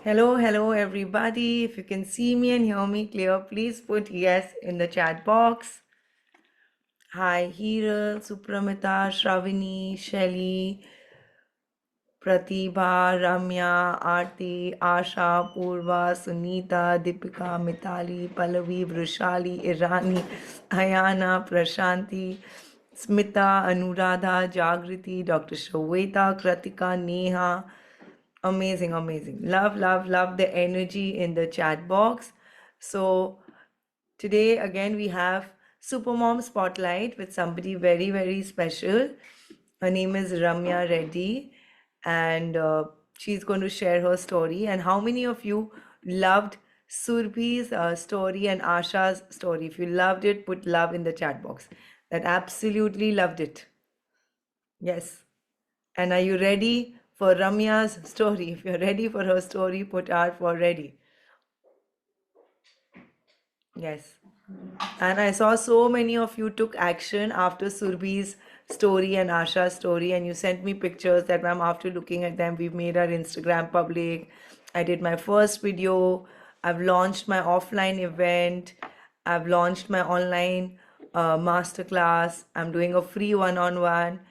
Hello, hello, everybody. If you can see me and hear me clear, please put yes in the chat box. Hi, Hiral, Supramita, Shravini, Shelly, Pratibha, Ramya, Aarti, Asha, Purva, Sunita, Deepika, Mitali, Pallavi, Vrushali, Irani, Ayana, Prashanti, Smita, Anuradha, Jagriti, Dr. Shweta, Kratika, Neha. Amazing, amazing. Love, love, love the energy in the chat box. So, today again we have Supermom Spotlight with somebody very, very special. Her name is Ramya Reddy, and she's going to share her story. And how many of you loved Surbhi's story and Asha's story? If you loved it, put love in the chat box. That absolutely loved it. Yes. And are you ready for Ramya's story? If you're ready for her story, put R for ready. Yes. And I saw so many of you took action after Surbhi's story and Asha's story, and you sent me pictures that, ma'am, after looking at them, we've made our Instagram public. I did my first video. I've launched my offline event. I've launched my online masterclass. I'm doing a free one-on-one.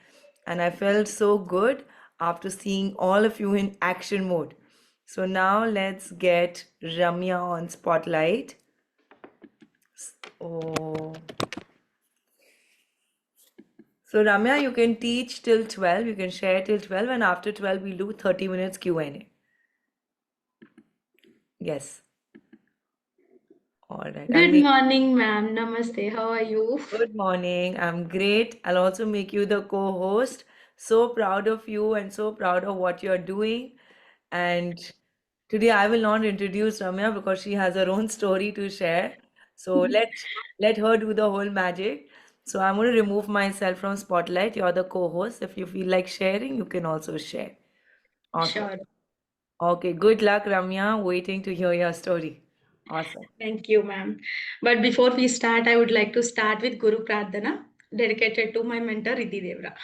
And I felt so good after seeing all of you in action mode. So now let's get Ramya on Spotlight. Oh. So Ramya, you can teach till 12, you can share till 12, and after 12 we'll do 30 minutes Q&A. Yes. All right. I'll Good make morning, ma'am. Namaste. How are you? Good morning. I'm great. I'll also make you the co-host. So proud of you and so proud of what you're doing. And today I will not introduce Ramya because she has her own story to share. So let her do the whole magic. So I'm going to remove myself from spotlight. You're the co-host. If you feel like sharing, you can also share. Awesome. Sure. Okay, good luck, Ramya. Waiting to hear your story. Awesome. Thank you, ma'am. But before we start, I would like to start with Guru Pradhana, dedicated to my mentor, Riddhi Devra.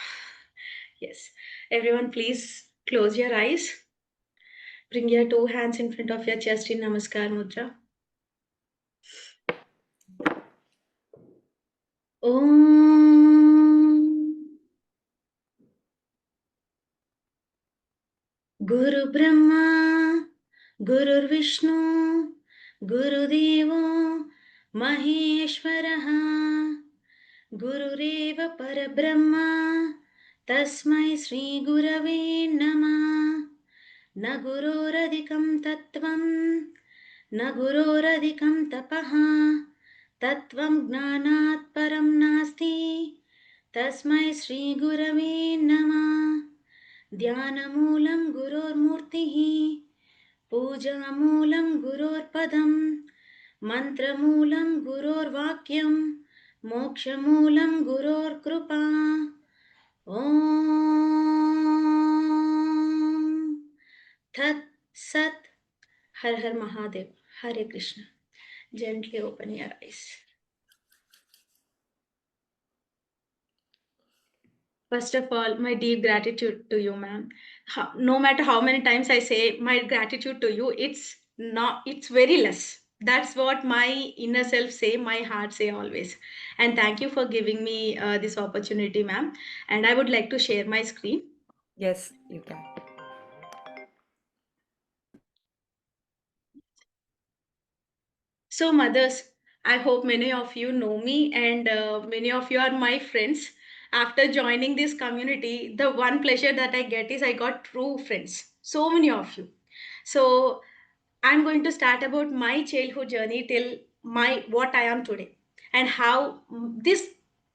Yes. Everyone, please close your eyes. Bring your two hands in front of your chest in Namaskar Mudra. Om Guru Brahma, Guru Vishnu, Guru Devo, Maheshwaraha. गुरुरेव परब्रह्म तस्मै श्रीगुरवे नमः न गुरोरधिकं तत्त्वं न गुरोरधिकं तपः तत्त्वं ज्ञानात् परं नास्ति तस्मै श्रीगुरवे नमः ध्यानमूलं गुरोर्मूर्तिः पूजामूलं गुरोर्पदं मन्त्रमूलं गुरोर्वाक्यं मोक्षमूलं गुरोर्कृपा ॐ तत् सत् हर हर महादेव हरे Krishna gently open your eyes. First of all, my deep gratitude to you, ma'am. No matter how many times I say my gratitude to you, it's very less. That's what my inner self say, my heart say always. And thank you for giving me this opportunity, ma'am. And I would like to share my screen. Yes, you can. So, mothers, I hope many of you know me and many of you are my friends. After joining this community, the one pleasure that I get is I got true friends. So many of you. So, I'm going to start about my childhood journey till my what I am today and how this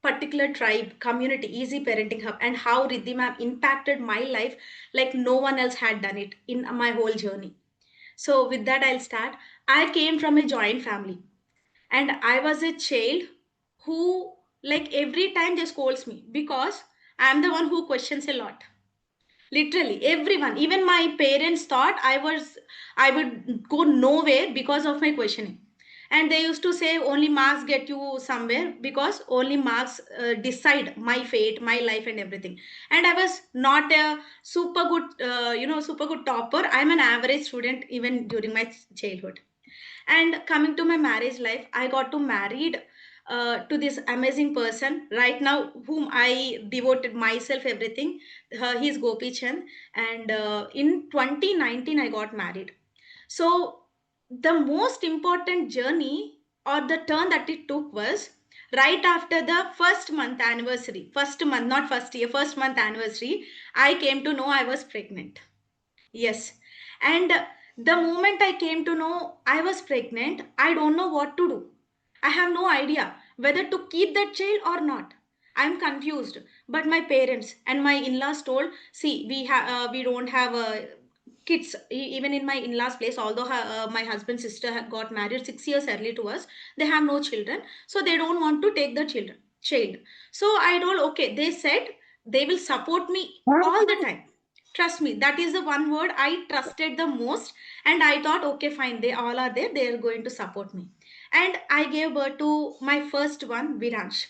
particular tribe community easy parenting hub and how Riddhi ma'am impacted my life like no one else had done it in my whole journey. So with that I'll start. I came from a joint family and I was a child who like every time they scolds me because I'm the one who questions a lot. Literally everyone, even my parents thought I would go nowhere because of my questioning. And they used to say only marks get you somewhere, because only marks decide my fate, my life, and everything. And I was not a super good, super good topper. I'm an average student even during my childhood. And coming to my marriage life, I got to married to this amazing person right now, whom I devoted myself everything. He's Gopi Chand, and in 2019 I got married. So the most important journey, or the turn that it took, was right after the first month anniversary. First month, not first year, first month anniversary, I came to know I was pregnant. Yes. And the moment I came to know I was pregnant, I don't know what to do. I have no idea whether to keep that child or not. I'm confused. But my parents and my in-laws told, see, we don't have kids. Even in my in-laws place, although my husband's sister got married 6 years early to us, they have no children, so they don't want to take the child. So I told, okay. They said they will support me all the time. Trust me, that is the one word I trusted the most. And I thought, okay, fine, they all are there, they are going to support me. And I gave birth to my first one, Viransh.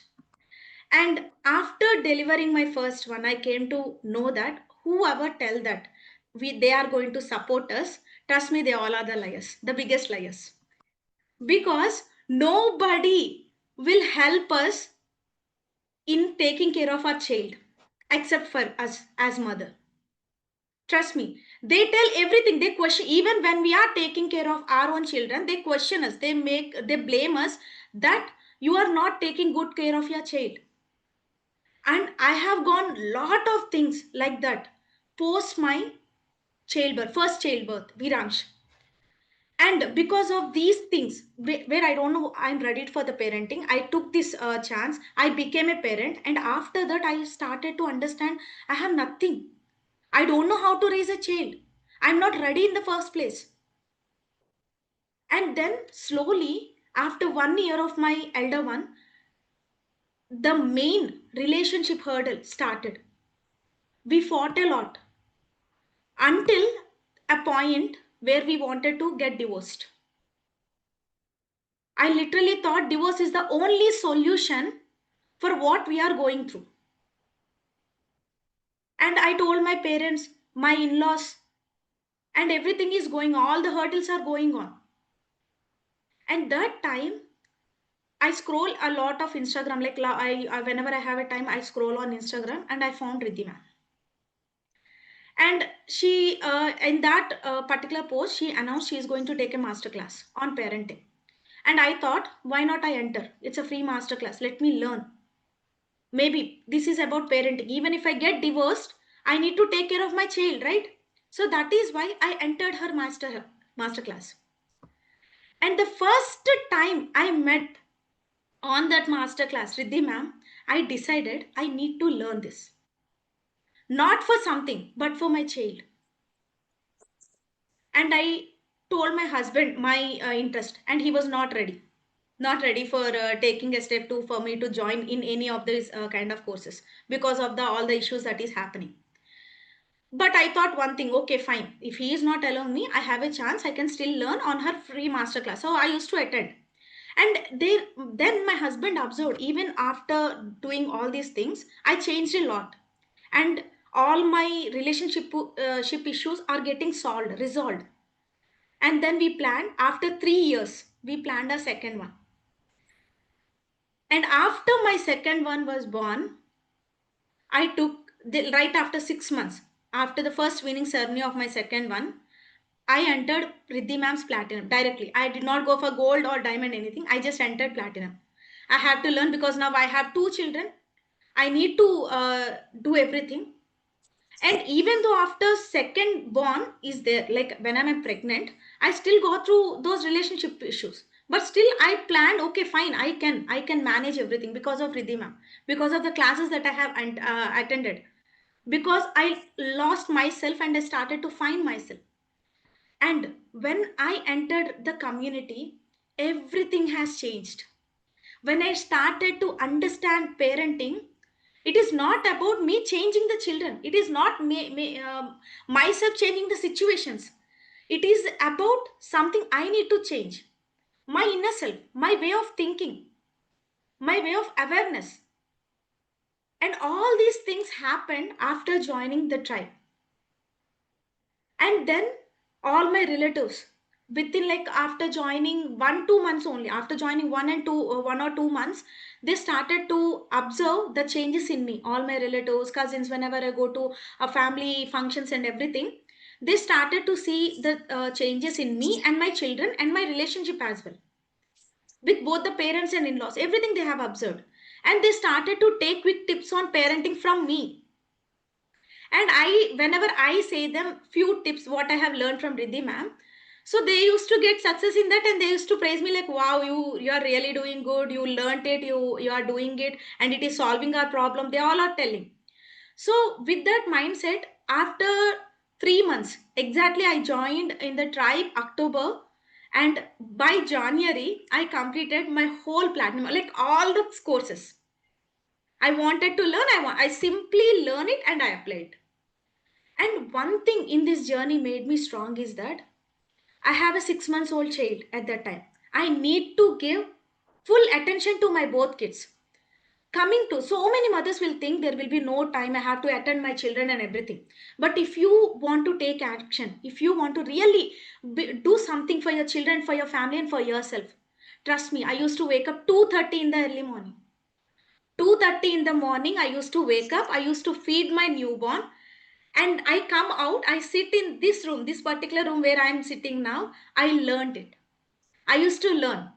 And after delivering my first one, I came to know that whoever tell that they are going to support us, trust me, they all are the liars, the biggest liars. Because nobody will help us in taking care of our child except for us as mother. Trust me, they tell everything. They question, even when we are taking care of our own children, they question us. They blame us that you are not taking good care of your child. And I have gone lot of things like that post my childbirth, first childbirth, Viransh. And because of these things, where I don't know, I'm ready for the parenting, I took this chance. I became a parent, and after that, I started to understand I have nothing. I don't know how to raise a child. I'm not ready in the first place. And then slowly, after 1 year of my elder one, the main relationship hurdle started. We fought a lot until a point where we wanted to get divorced. I literally thought divorce is the only solution for what we are going through. And I told my parents, my in laws, and everything is going, all the hurdles are going on. And that time, I scroll a lot of Instagram. Like whenever I have a time, I scroll on Instagram, and I found Riddhima. And she, in that particular post, she announced she is going to take a masterclass on parenting. And I thought, why not I enter? It's a free masterclass. Let me learn. Maybe this is about parenting. Even if I get divorced, I need to take care of my child, right? So that is why I entered her masterclass. And the first time I met on that masterclass, Riddhi ma'am, I decided I need to learn this. Not for something, but for my child. And I told my husband my interest, and he was not ready. Not ready for taking a step to for me to join in any of these kind of courses because of the all the issues that is happening. But I thought one thing, okay, fine. If he is not allowing me, I have a chance. I can still learn on her free masterclass. So I used to attend. And then my husband observed, even after doing all these things, I changed a lot. And all my relationship ship issues are getting solved, resolved. And then we planned, after 3 years, we planned a second one. And after my second one was born, I took, right after 6 months, after the first winning ceremony of my second one, I entered Riddhi ma'am's platinum directly. I did not go for gold or diamond anything. I just entered platinum. I have to learn because now I have two children. I need to do everything. And even though after second born is there, like when I'm pregnant, I still go through those relationship issues. But still, I planned. Okay, fine. I can manage everything because of Riddhi ma'am, because of the classes that I have attended, because I lost myself and I started to find myself. And when I entered the community, everything has changed. When I started to understand parenting, it is not about me changing the children. It is not myself changing the situations. It is about something I need to change. my inner self, my way of thinking, my way of awareness. And all these things happened after joining the tribe. And then all my relatives, within like after joining 1 2 months, only after joining 1 or 2 months, they started to observe the changes in me. All my relatives, cousins, whenever I go to a family functions and everything, they started to see the changes in me and my children and my relationship as well, with both the parents and in-laws, everything they have observed. And they started to take quick tips on parenting from me. And I, whenever I say them few tips what I have learned from Riddhi ma'am, so they used to get success in that, and they used to praise me like, wow, you are really doing good, you learned it, you are doing it, and it is solving our problem, they all are telling. So with that mindset, after 3 months exactly, I joined in the tribe October, and by January I completed my whole platinum, like all the courses I wanted to learn. I simply learn it and I applied. And one thing in this journey made me strong is that I have a 6 months old child at that time. I need to give full attention to my both kids. Coming to so many mothers will think there will be no time, I have to attend my children and everything. But if you want to take action, if you want to really do something for your children, for your family, and for yourself, trust me, I used to wake up 2:30 in the early morning. 2:30 in the morning, I used to wake up, I used to feed my newborn, and I come out, I sit in this room, this particular room where I am sitting now. I learned it. I used to learn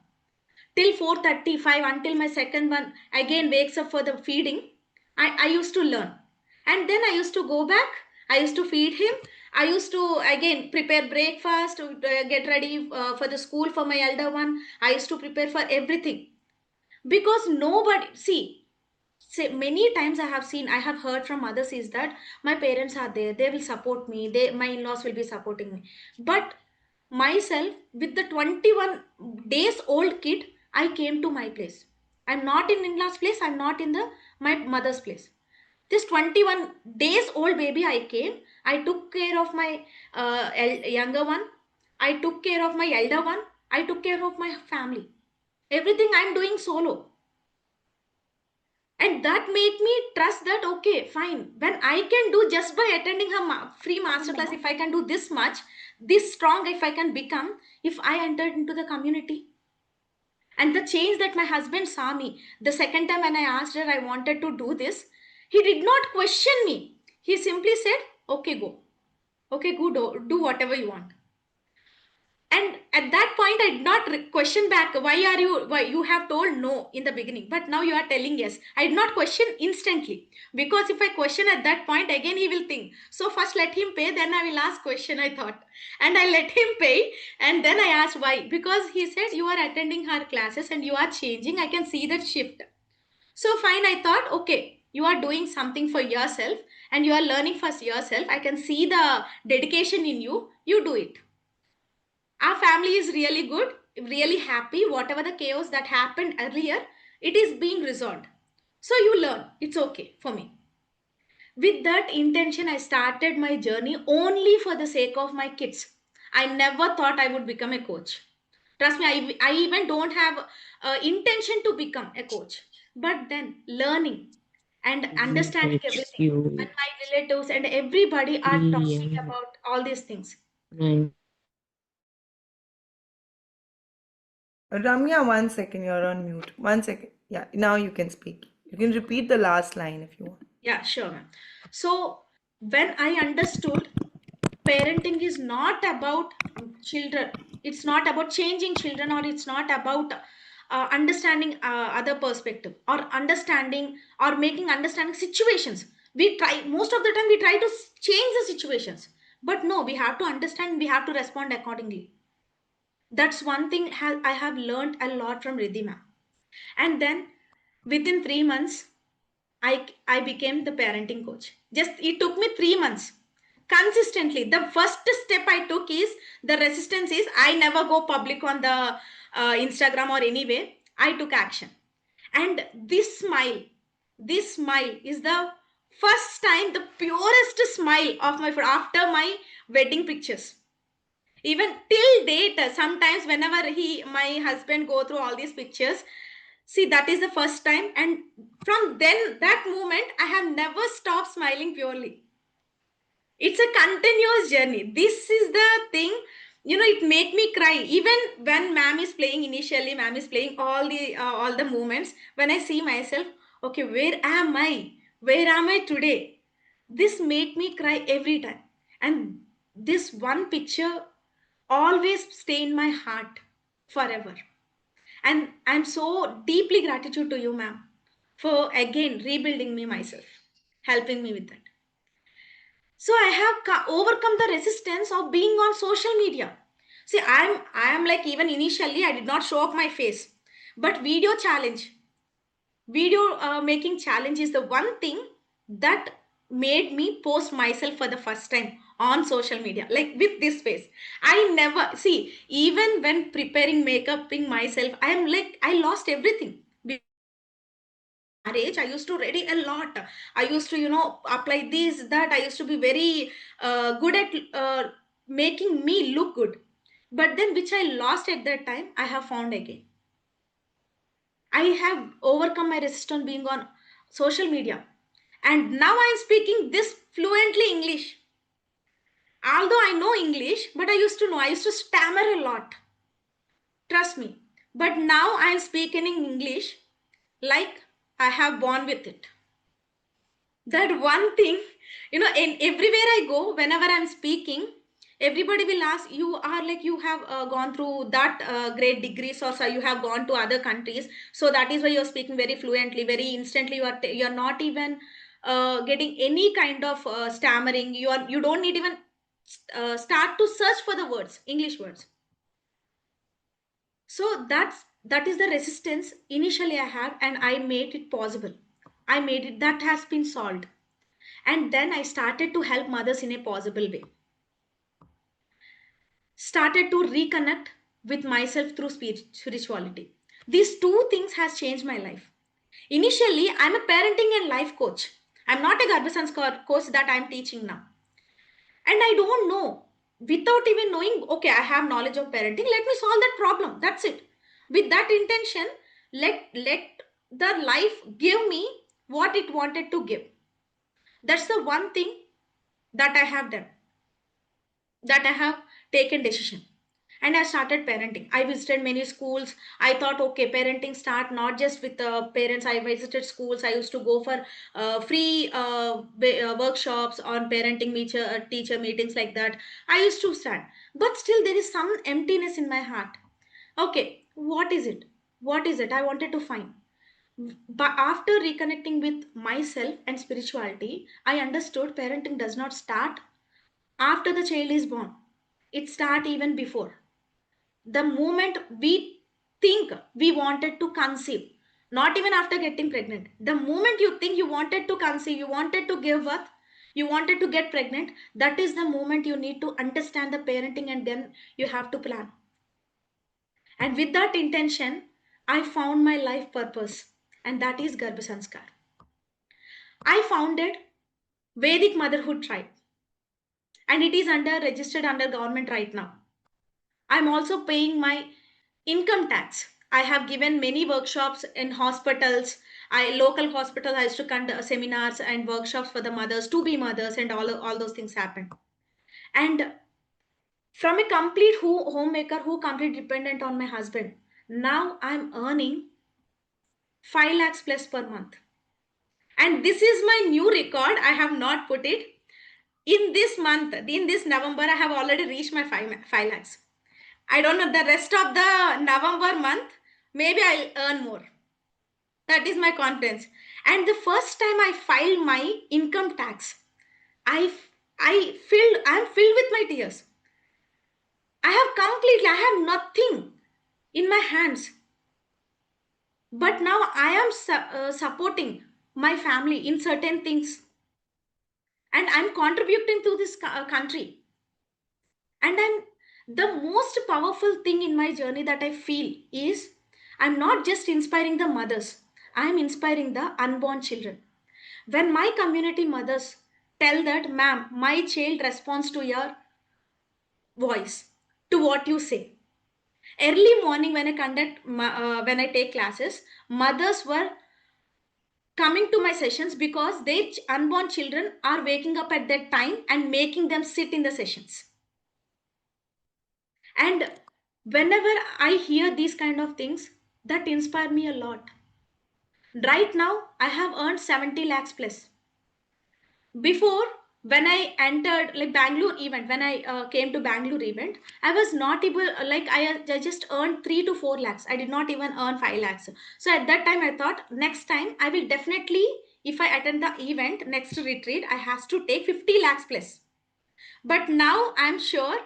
till 4:35 until my second one again wakes up for the feeding. I used to learn, and then I used to go back, I used to feed him, I used to again prepare breakfast, get ready for the school for my elder one. I used to prepare for everything, because nobody, see, say many times I have seen, I have heard from others is that my parents are there, they will support me, they, my in-laws will be supporting me. But myself, with the 21 days old kid, I came to my place. I'm not in in-laws place, I'm not in the my mother's place. This 21 days old baby I came, I took care of my younger one, I took care of my elder one, I took care of my family. Everything I'm doing solo. And that made me trust that okay, fine, when I can do just by attending her free masterclass, if I can do this much, this strong, if I can become, if I entered into the community. And the change that my husband saw me the second time when I asked her I wanted to do this, he did not question me. He simply said, okay, go, okay, go, do whatever you want. And at that point I did not question back, why you have told no in the beginning but now you are telling yes. I did not question instantly, because if I question at that point again he will think, so first let him pay, then I will ask question, I thought. And I let him pay, and then I asked why, because he said you are attending her classes and you are changing, I can see that shift. So fine, I thought, okay, you are doing something for yourself and you are learning for yourself, I can see the dedication in you, you do it. Our family is really good, really happy. Whatever the chaos that happened earlier, it is being resolved. So you learn, it's okay for me. With that intention, I started my journey only for the sake of my kids. I never thought I would become a coach. Trust me, I even don't have intention to become a coach. But then learning and understanding Coach everything, and you my relatives and everybody are talking and about all these things. and Ramya, 1 second, you're on mute. 1 second. Yeah, now you can speak. You can repeat the last line if you want. Yeah, sure, ma'am. So when I understood parenting is not about children, it's not about changing children, or it's not about understanding other perspective, or understanding or making understanding situations. We try, most of the time we try to change the situations, but no, we have to understand, we have to respond accordingly. That's one thing I have learned a lot from Riddhima. And then within 3 months, I became the parenting coach. Just it took me 3 months consistently. The first step I took is, the resistance is, I never go public on the Instagram or anyway. I took action, and this smile is the first time, the purest smile of my, after my wedding pictures. Even till date, sometimes whenever my husband go through all these pictures, see, that is the first time, and from then, that moment, I have never stopped smiling purely. It's a continuous journey. This is the thing, it make me cry. Even when ma'am is playing, initially ma'am is playing all the moments, when I see myself, okay, where am I today? This made me cry every time. And this one picture always stay in my heart forever. And I'm so deeply gratitude to you, ma'am, for again rebuilding me myself, helping me with that. So I have overcome the resistance of being on social media. See, I am like, even initially I did not show up my face, but video making challenge is the one thing that made me post myself for the first time on social media, like with this face. I never see, even when preparing makeuping myself, I am like, I lost everything. Marriage, I used to ready a lot. I used to, apply this, that. I used to be very good at making me look good. But then, which I lost at that time, I have found again. I have overcome my resistance being on social media, and now I am speaking this fluently English. Although I know English, but I used to stammer a lot, trust me. But now I am speaking in English like I have born with it. That one thing, in everywhere I go, whenever I'm speaking, everybody will ask, you are like, you have gone through that great degrees, or so you have gone to other countries, so that is why you're speaking very fluently, very instantly. You're not even getting any kind of stammering. You don't need even start to search for the words, English words. So that is the resistance initially I have, and I made it possible. I made it, that has been solved. And then I started to help mothers in a possible way. Started to reconnect with myself through spirituality. These two things has changed my life. Initially, I'm a parenting and life coach. I'm not a Garbhasanskar coach that I'm teaching now. And I don't know, without even knowing, okay, I have knowledge of parenting, let me solve that problem. That's it. With that intention, let the life give me what it wanted to give. That's the one thing that I have done, that I have taken decision. And I started parenting. I visited many schools. I thought, okay, parenting start not just with the parents. I visited schools. I used to go for free workshops on parenting teacher meetings like that. I used to start, but still there is some emptiness in my heart. Okay, what is it? What is it? I wanted to find. But after reconnecting with myself and spirituality, I understood parenting does not start after the child is born. It starts even before. The moment we think we wanted to conceive, not even after getting pregnant, the moment you think you wanted to conceive, you wanted to give birth, you wanted to get pregnant, that is the moment you need to understand the parenting, and then you have to plan. And with that intention, I found my life purpose, and that is Garbhasanskar. I founded Vedic Motherhood Tribe, and it is registered under government right now. I'm also paying my income tax. I have given many workshops in hospitals. Local hospitals, I used to conduct seminars and workshops for the mothers to be mothers, and all those things happen. And from a complete homemaker who completely dependent on my husband, now I'm earning 5 lakhs plus per month. And this is my new record. I have not put it. In this month, in this November, I have already reached my 5 lakhs. I don't know, the rest of the November month, maybe I'll earn more. That is my confidence. And the first time I filed my income tax, I I'm filled with my tears. I have nothing in my hands. But now I am supporting my family in certain things, and I'm contributing to this country. And the most powerful thing in my journey that I feel is, I'm not just inspiring the mothers, I'm inspiring the unborn children. When my community mothers tell that, ma'am, my child responds to your voice, to what you say. Early morning when when I take classes, mothers were coming to my sessions because their unborn children are waking up at that time and making them sit in the sessions. And whenever I hear these kind of things, that inspire me a lot. Right now, I have earned 70 lakhs plus. Before, when I entered like Bangalore event, when I came to Bangalore event, I was not able, like I just earned 3 to 4 lakhs. I did not even earn 5 lakhs. So at that time, I thought next time I will definitely, if I attend the event, next retreat, I has to take 50 lakhs plus. But now I'm sure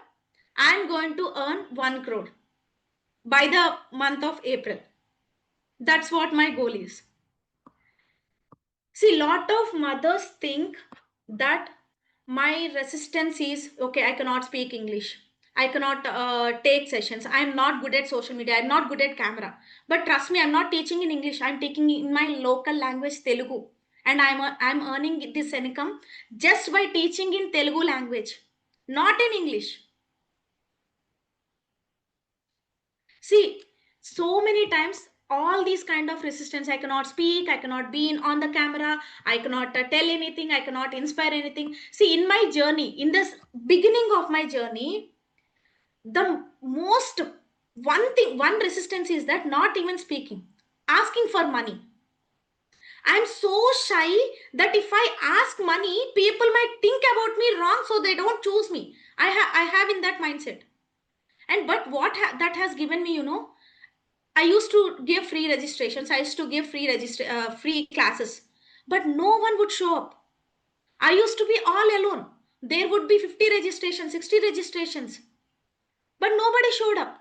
I'm going to earn 1 crore by the month of April. That's what my goal is. See, lot of mothers think that my resistance is okay, I cannot speak English. I cannot take sessions. I'm not good at social media. I'm not good at camera. But trust me, I'm not teaching in English. I'm taking in my local language, Telugu. And I'm earning this income just by teaching in Telugu language, not in English. See, so many times all these kind of resistance, I cannot speak, I cannot be in on the camera, I cannot tell anything, I cannot inspire anything. See, in my journey, in this beginning of my journey, the most one resistance is that not even speaking, asking for money. I'm so shy that if I ask money, people might think about me wrong, so they don't choose me. I have in that mindset. And but what that has given me, I used to give free registrations. I used to give free classes, but no one would show up. I used to be all alone. There would be 50 registrations, 60 registrations, but nobody showed up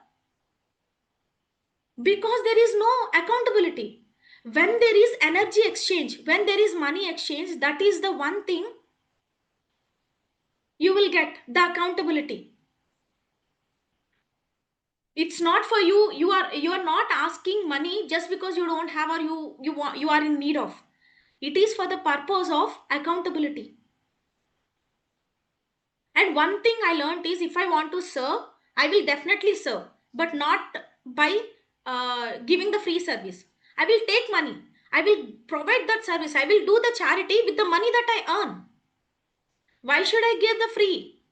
because there is no accountability. When there is energy exchange, when there is money exchange, that is the one thing you will get, the accountability. It's not for you. You are not asking money just because you don't have, or you are in need of. It is for the purpose of accountability. And one thing I learned is if I want to serve, I will definitely serve, but not by giving the free service. I will take money. I will provide that service. I will do the charity with the money that I earn. Why should I give the free?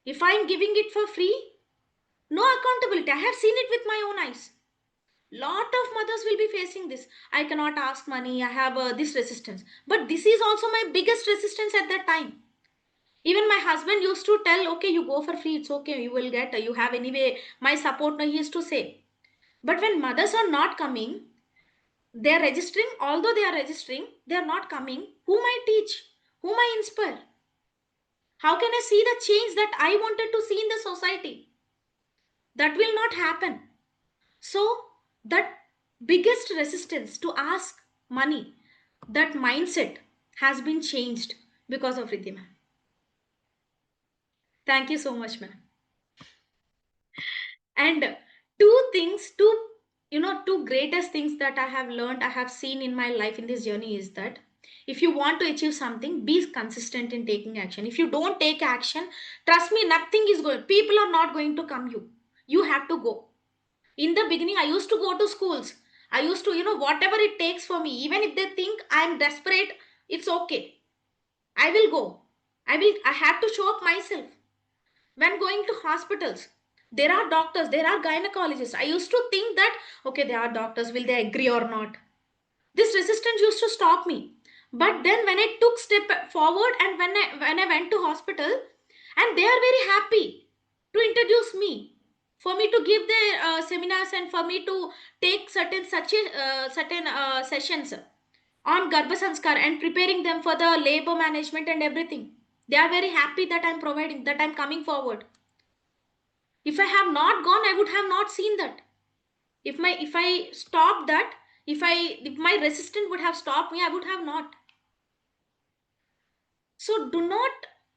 If I am giving it for free, no accountability. I have seen it with my own eyes. Lot of mothers will be facing this. I cannot ask money. I have this resistance. But this is also my biggest resistance at that time. Even my husband used to tell, okay, you go for free, it's okay, you will get, you have anyway my support. Now he used to say. But when mothers are not coming, they are registering, although they are registering, they are not coming. Whom I teach? Whom I inspire? How can I see the change that I wanted to see in the society? That will not happen. So, that biggest resistance to ask money, that mindset has been changed because of Riddhima. Thank you so much, ma'am. And two greatest things that I have learned, I have seen in my life in this journey is that if you want to achieve something, be consistent in taking action. If you don't take action, trust me, nothing is going, people are not going to come you have to go. In the beginning, I used to go to schools. I used to, whatever it takes for me, even if they think I'm desperate, it's okay, I will go. I have to show up myself. When going to hospitals, there are doctors, there are gynecologists. I used to think that okay, they are doctors, will they agree or not? This resistance used to stop me. But then when I took step forward, and when I went to hospital, and they are very happy to introduce me, for me to give their seminars, and for me to take certain sessions on Garbha Sanskar and preparing them for the labor management and everything. They are very happy that I'm providing, that I'm coming forward. If I have not gone, I would have not seen that. If I stopped that, if my resistance would have stopped me, I would have not. So do not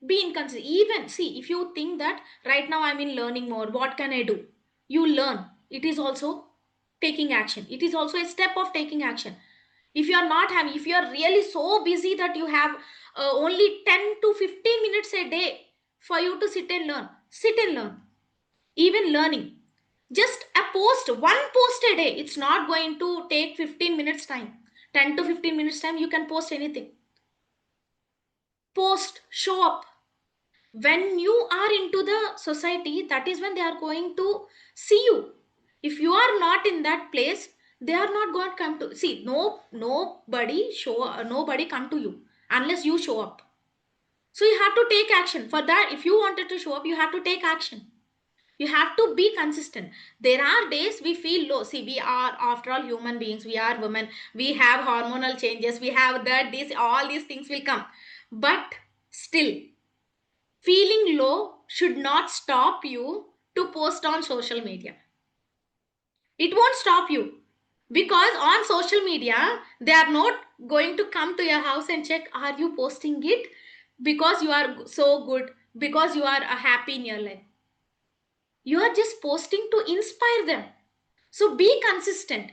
be inconsistent. Even see, if you think that right now I'm in learning mode, what can I do? You learn. It is also taking action. It is also a step of taking action. If you are not having, if you are really so busy that you have only 10 to 15 minutes a day for you to sit and learn, sit and learn. even learning. Just a post, one post a day, it's not going to take 15 minutes time, 10 to 15 minutes time. You can post anything. Post, show up. When you are into the society, that is when they are going to see you. If you are not in that place, they are not going to come to see. No, nobody come to you unless you show up. So you have to take action. For that, if you wanted to show up, you have to take action. You have to be consistent. There are days we feel low. See, we are after all human beings, we are women, we have hormonal changes, we have that, this, all these things will come. But still, feeling low should not stop you to post on social media. It won't stop you, because on social media they are not going to come to your house and check are you posting it because you are so good, because you are happy in your life. You are just posting to inspire them. So be consistent.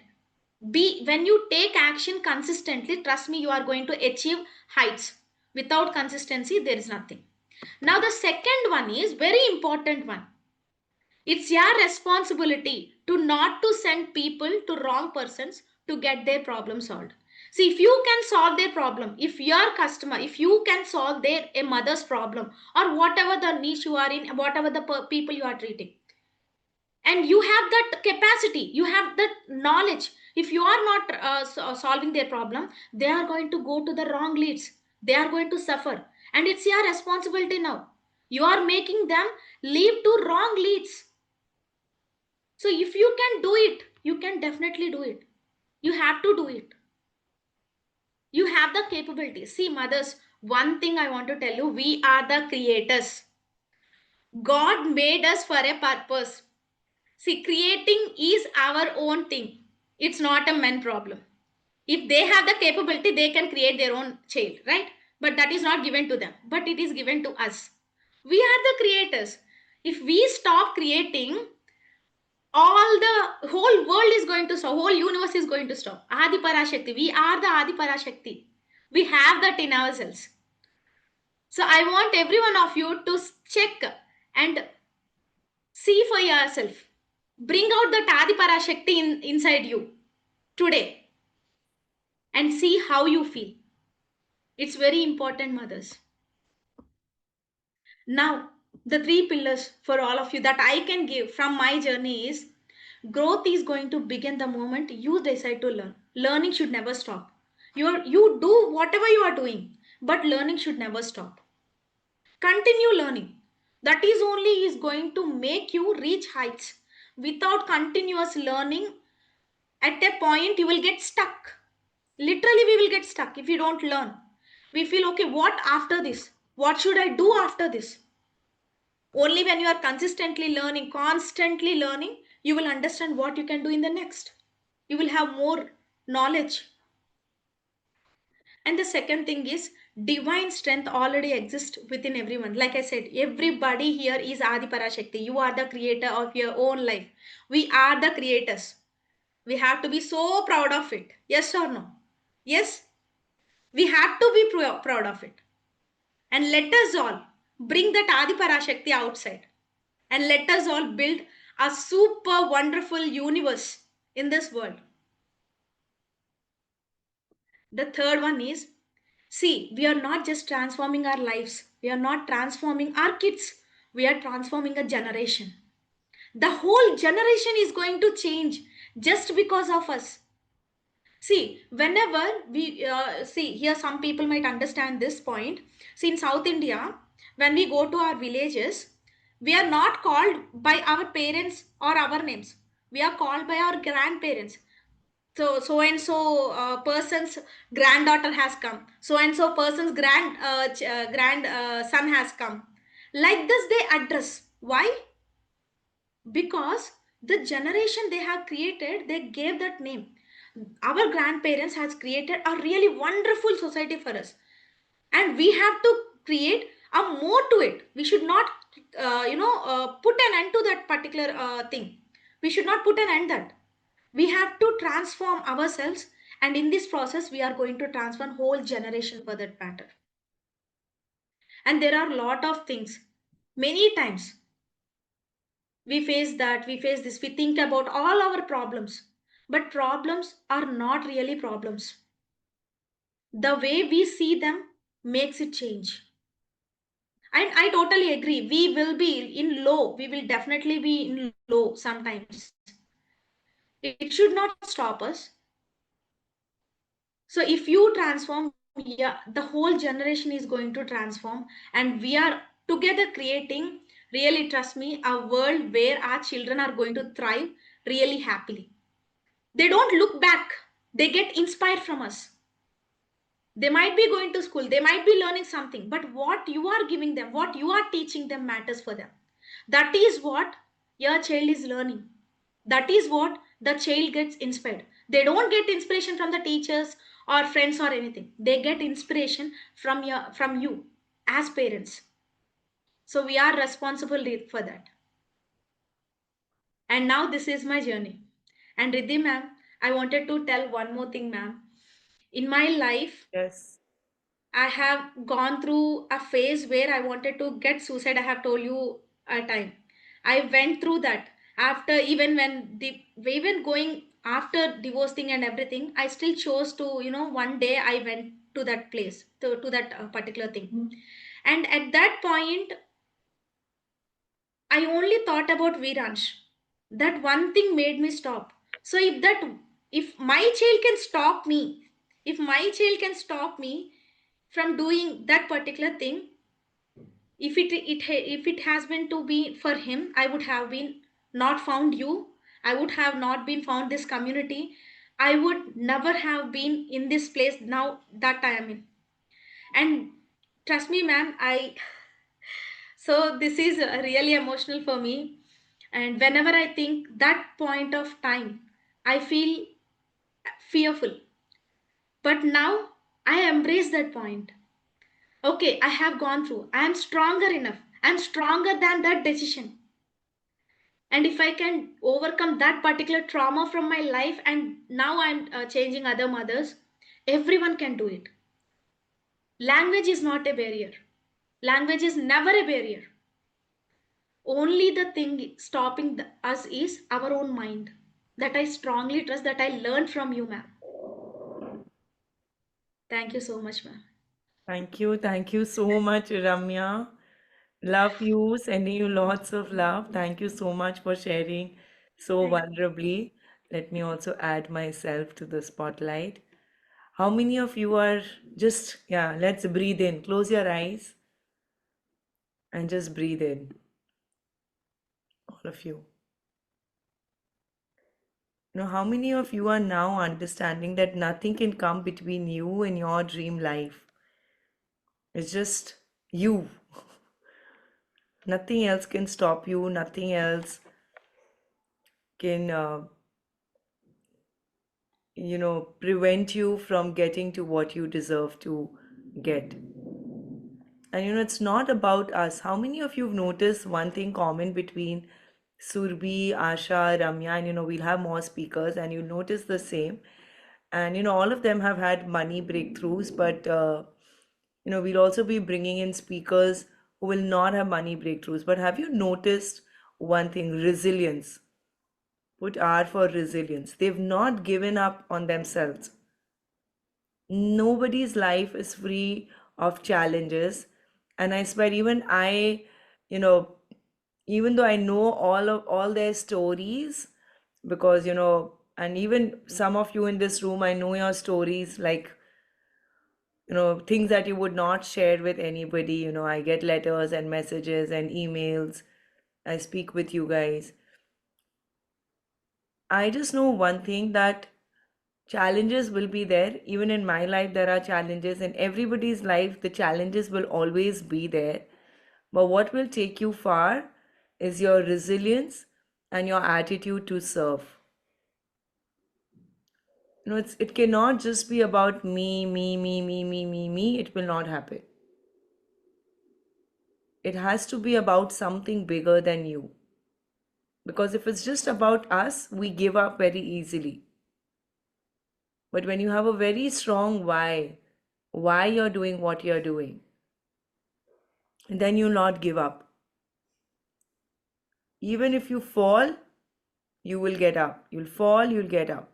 Be When you take action consistently, trust me, you are going to achieve heights. Without consistency, there is nothing. Now the second one is very important one. It's your responsibility to not to send people to wrong persons to get their problem solved. See, if you can solve their problem, if your customer, if you can solve their a mother's problem, or whatever the niche you are in, whatever the people you are treating, and you have that capacity, you have that knowledge, if you are not solving their problem, they are going to go to the wrong leads. They are going to suffer, and it's your responsibility now. You are making them leave to wrong leads. So if you can do it, you can definitely do it. You have to do it. You have the capability. See, mothers, one thing I want to tell you, we are the creators. God made us for a purpose. See, creating is our own thing. It's not a men problem. If they have the capability, they can create their own child, right? But that is not given to them, but it is given to us. We are the creators. If we stop creating, all the whole world is going to stop, whole universe is going to stop. Adi Parashakti, we are the Adi Parashakti. We have that in ourselves. So I want every one of you to check and see for yourself. Bring out the Adi Parashakti inside you today and see how you feel. It's very important, mothers. Now, the three pillars for all of you that I can give from my journey is: growth is going to begin the moment you decide to learn. Learning should never stop. You do whatever you are doing, but learning should never stop. Continue learning. That is only is going to make you reach heights. Without continuous learning, at a point you will get stuck. Literally, we will get stuck if you don't learn. We feel, okay, what after this? What should I do after this? Only when you are consistently learning, constantly learning, you will understand what you can do in the next. You will have more knowledge. And the second thing is, divine strength already exists within everyone. Like I said, everybody here is Adi Parashakti. You are the creator of your own life. We are the creators. We have to be so proud of it. Yes or no? Yes? We have to be proud of it. And let us all bring that Adi Parashakti outside. And let us all build a super wonderful universe in this world. The third one is, see, we are not just transforming our lives, we are not transforming our kids, we are transforming a generation. The whole generation is going to change just because of us. See, whenever we see here, some people might understand this point. See, in South India, when we go to our villages, we are not called by our parents or our names. We are called by our grandparents. So and so person's granddaughter has come. So and so person's son has come. Like this, they address. Why? Because the generation they have created, they gave that name. Our grandparents has created a really wonderful society for us, and we have to create a more to it. We should not put an end to that particular thing. We should not put an end that. We have to transform ourselves, and in this process we are going to transform whole generation for that matter. And there are a lot of things. Many times We face that, we face this, we think about all our problems. But problems are not really problems. The way we see them makes it change. And I totally agree. We will be in low. We will definitely be in low sometimes. It should not stop us. So if you transform, yeah, the whole generation is going to transform, and we are together creating, really trust me, a world where our children are going to thrive really happily. They don't look back, they get inspired from us. They might be going to school, they might be learning something, but what you are giving them, what you are teaching them matters for them. That is what your child is learning. That is what the child gets inspired. They don't get inspiration from the teachers or friends or anything. They get inspiration from you as parents. So we are responsible for that. And now this is my journey. And Riddhi ma'am, I wanted to tell one more thing, ma'am. In my life, Yes. I have gone through a phase where I wanted to get suicide. I have told you a time. I went through that. After, even when the even going after divorce thing and everything, I still chose to, one day I went to that place, to that particular thing. And at that point, I only thought about Viransh. That one thing made me stop. So if my child can stop me, if my child can stop me from doing that particular thing, if it has been to be for him, I would have been not found you. I would have not been found this community. I would never have been in this place now that I am in. And trust me, ma'am, I so this is really emotional for me. And whenever I think that point of time, I feel fearful. But now I embrace that point. Okay, I have gone through. I am stronger enough. I am stronger than that decision. And if I can overcome that particular trauma from my life, and now I'm changing other mothers, everyone can do it. Language is not a barrier. Language is never a barrier. Only the thing stopping us is our own mind. That I strongly trust, that I learned from you, ma'am. Thank you so much, ma'am. Thank you. Thank you so much, Ramya. Love you. Sending you lots of love. Thank you so much for sharing so Thank vulnerably. Let me also add myself to the spotlight. How many of you are just, yeah, let's breathe in. Close your eyes and just breathe in. All of you. How many of you are now understanding that nothing can come between you and your dream life? It's just you. Nothing else can stop you. Nothing else can, prevent you from getting to what you deserve to get. And it's not about us. How many of you have noticed one thing common between Surbi, Asha, Ramya, and we'll have more speakers, and you'll notice the same. And all of them have had money breakthroughs, but we'll also be bringing in speakers who will not have money breakthroughs. But have you noticed one thing? Resilience. Put R for resilience. They've not given up on themselves. Nobody's life is free of challenges. And I swear, you know, even though I know all their stories, because, and even some of you in this room, I know your stories, like, things that you would not share with anybody. I get letters and messages and emails. I speak with you guys. I just know one thing, that challenges will be there. Even in my life, there are challenges. In everybody's life, the challenges will always be there. But what will take you far is your resilience and your attitude to serve. It cannot just be about me, me, me, me, me, me, me. It will not happen. It has to be about something bigger than you. Because if it's just about us, we give up very easily. But when you have a very strong why you're doing what you're doing, then you'll not give up. Even if you fall, you will get up. You'll fall, you'll get up.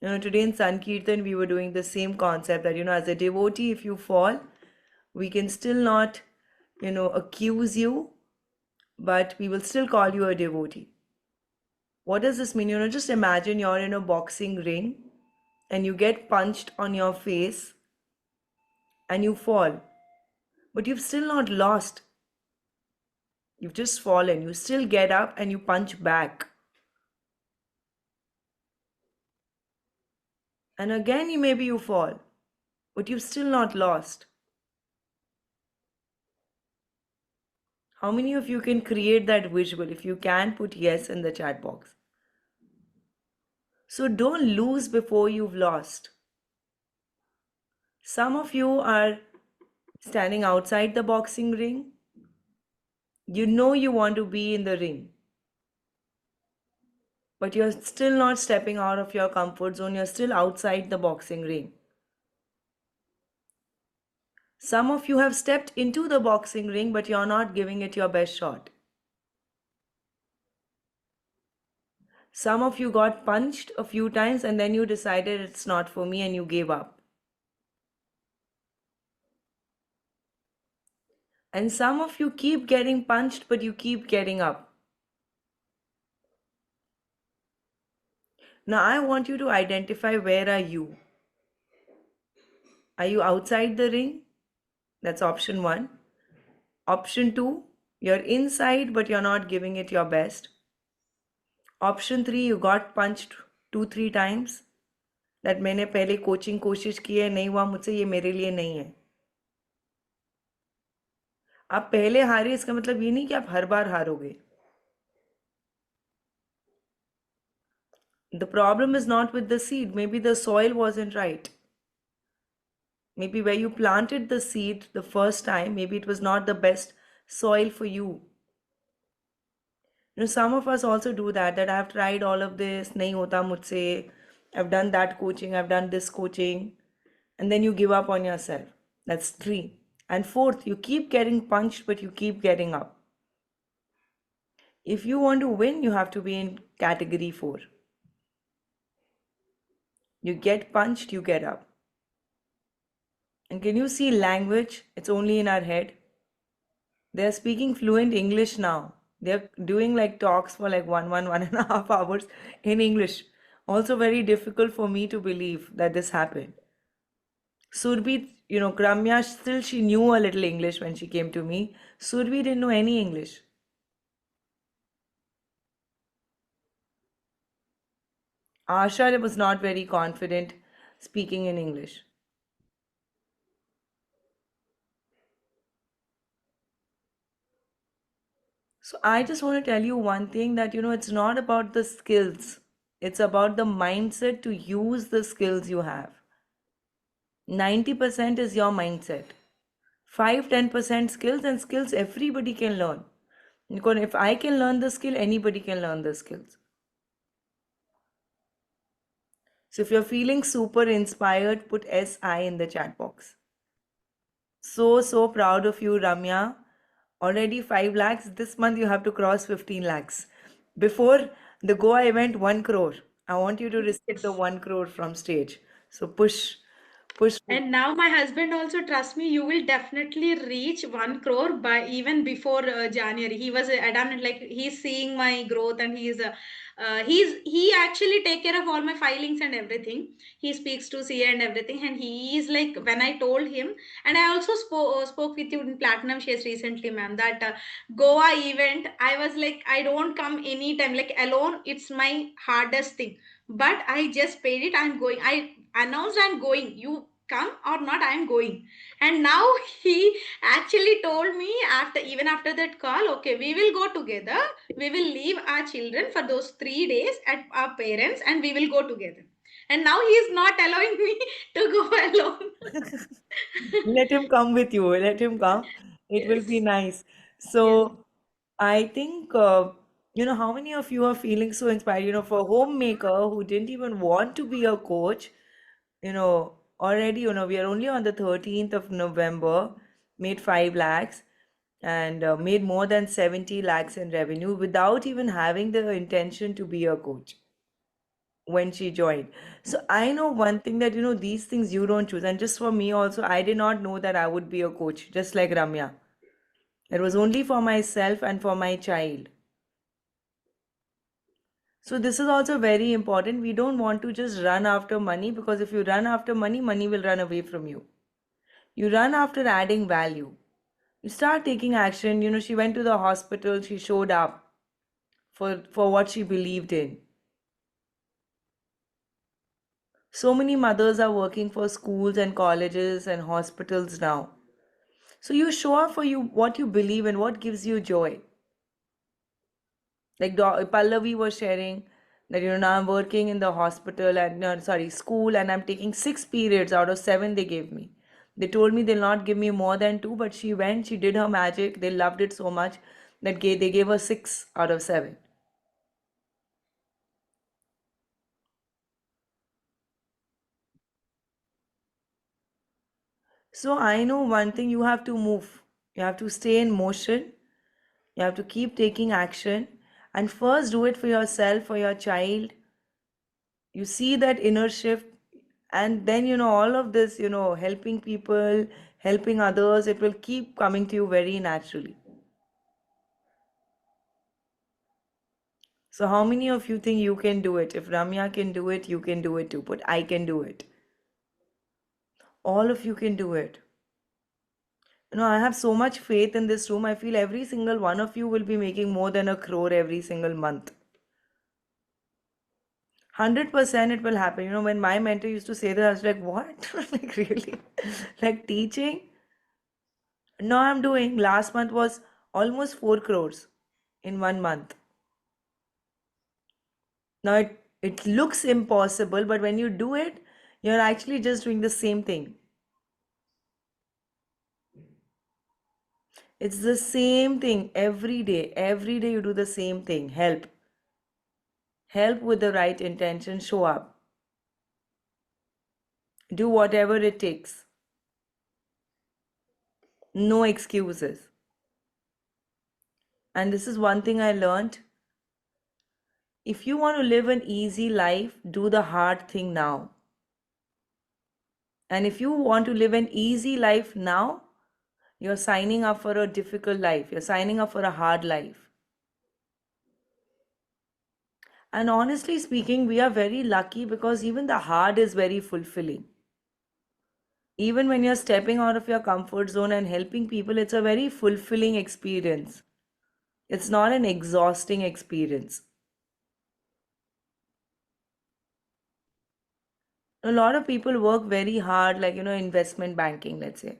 Today in Sankirtan, we were doing the same concept that, as a devotee, if you fall, we can still not, accuse you, but we will still call you a devotee. What does this mean? Just imagine you're in a boxing ring and you get punched on your face and you fall, but you've still not lost. You've just fallen. You still get up and you punch back. And again, maybe you fall, but you've still not lost. How many of you can create that visual? If you can, put yes in the chat box. So don't lose before you've lost. Some of you are standing outside the boxing ring. You know you want to be in the ring, but you're still not stepping out of your comfort zone. You're still outside the boxing ring. Some of you have stepped into the boxing ring, but you're not giving it your best shot. Some of you got punched a few times and then you decided it's not for me and you gave up. And some of you keep getting punched, but you keep getting up. Now I want you to identify, where are you? Are you outside the ring? That's option 1. Option 2, you're inside, but you're not giving it your best. Option 3, you got punched 2-3 times. That मैंने पहले coaching कोशिश की है, नहीं हुआ मुझसे, ये मेरे लिए नहीं है. आप पहले हारे इसका मतलब ये नहीं कि आप हर बार हारोगे. The problem is not with the seed. Maybe the soil wasn't right. Maybe where you planted the seed the first time, maybe it was not the best soil for you. Some of us also do that I've tried all of this, nahi hota mujhse, I've done that coaching, I've done this coaching, and then you give up on yourself. That's 3. And 4th, you keep getting punched, but you keep getting up. If you want to win, you have to be in category 4. You get punched, you get up. And can you see language? It's only in our head. They're speaking fluent English now. They're doing like talks for like 1.5 hours in English. Also very difficult for me to believe that this happened. Surbhi, Kramya, still she knew a little English when she came to me. Surbhi didn't know any English. Asha was not very confident speaking in English. So I just want to tell you one thing, that, it's not about the skills. It's about the mindset to use the skills you have. 90% is your mindset. 5-10% skills, and skills everybody can learn. Because if I can learn the skill, anybody can learn the skills. So if you're feeling super inspired, put SI in the chat box. So proud of you, Ramya. Already 5 lakhs. This month you have to cross 15 lakhs. Before the Goa event, 1 crore. I want you to receive the 1 crore from stage. So push. And now my husband also trusts me. You will definitely reach 1 crore by even before January. He was adamant, like he's seeing my growth, and he actually take care of all my filings and everything. He speaks to CA and everything, and he is like, when I told him, and I also spoke with you in Platinum Shares recently, ma'am, that Goa event, I was like, I don't come anytime, like alone. It's my hardest thing, but I just paid it. I'm going. I announced I'm going. You come or not, I'm going. And now he actually told me, after that call, okay, we will go together. We will leave our children for those 3 days at our parents, and we will go together. And now he is not allowing me to go alone. Let him come with you. Let him come. It will be Yes. nice. Yes. So I think, how many of you are feeling so inspired? For a homemaker who didn't even want to be a coach, already, we are only on the 13th of November, made 5 lakhs. and made more than 70 lakhs in revenue without even having the intention to be a coach when she joined. So I know one thing that, these things you don't choose. And just for me also, I did not know that I would be a coach, just like Ramya. It was only for myself and for my child. So this is also very important. We don't want to just run after money, because if you run after money, money will run away from you. You run after adding value. You start taking action. She went to the hospital, she showed up for what she believed in. So many mothers are working for schools and colleges and hospitals now. So you show up for you what you believe in, what gives you joy. Like Pallavi was sharing that, now I'm working in the hospital and, no, sorry, school, and I'm taking 6 periods out of 7 they gave me. They told me they'll not give me more than 2, but she went, she did her magic. They loved it so much that they gave her 6 out of 7. So I know one thing: you have to move. You have to stay in motion. You have to keep taking action. And first, do it for yourself, for your child. You see that inner shift, and then, all of this, helping people, helping others, it will keep coming to you very naturally. So, how many of you think you can do it? If Ramya can do it, you can do it too. But I can do it. All of you can do it. I have so much faith in this room. I feel every single one of you will be making more than 1 crore every single month. 100% it will happen. When my mentor used to say that, I was like, what? Like, really? Like, teaching? No, I'm doing. Last month was almost 4 crores in 1 month. Now, it looks impossible, but when you do it, you're actually just doing the same thing. It's the same thing every day. Every day you do the same thing. Help. Help with the right intention. Show up. Do whatever it takes. No excuses. And this is one thing I learned. If you want to live an easy life, do the hard thing now. And if you want to live an easy life now, you're signing up for a difficult life. You're signing up for a hard life. And honestly speaking, we are very lucky because even the hard is very fulfilling. Even when you're stepping out of your comfort zone and helping people, it's a very fulfilling experience. It's not an exhausting experience. A lot of people work very hard, like, investment banking, let's say.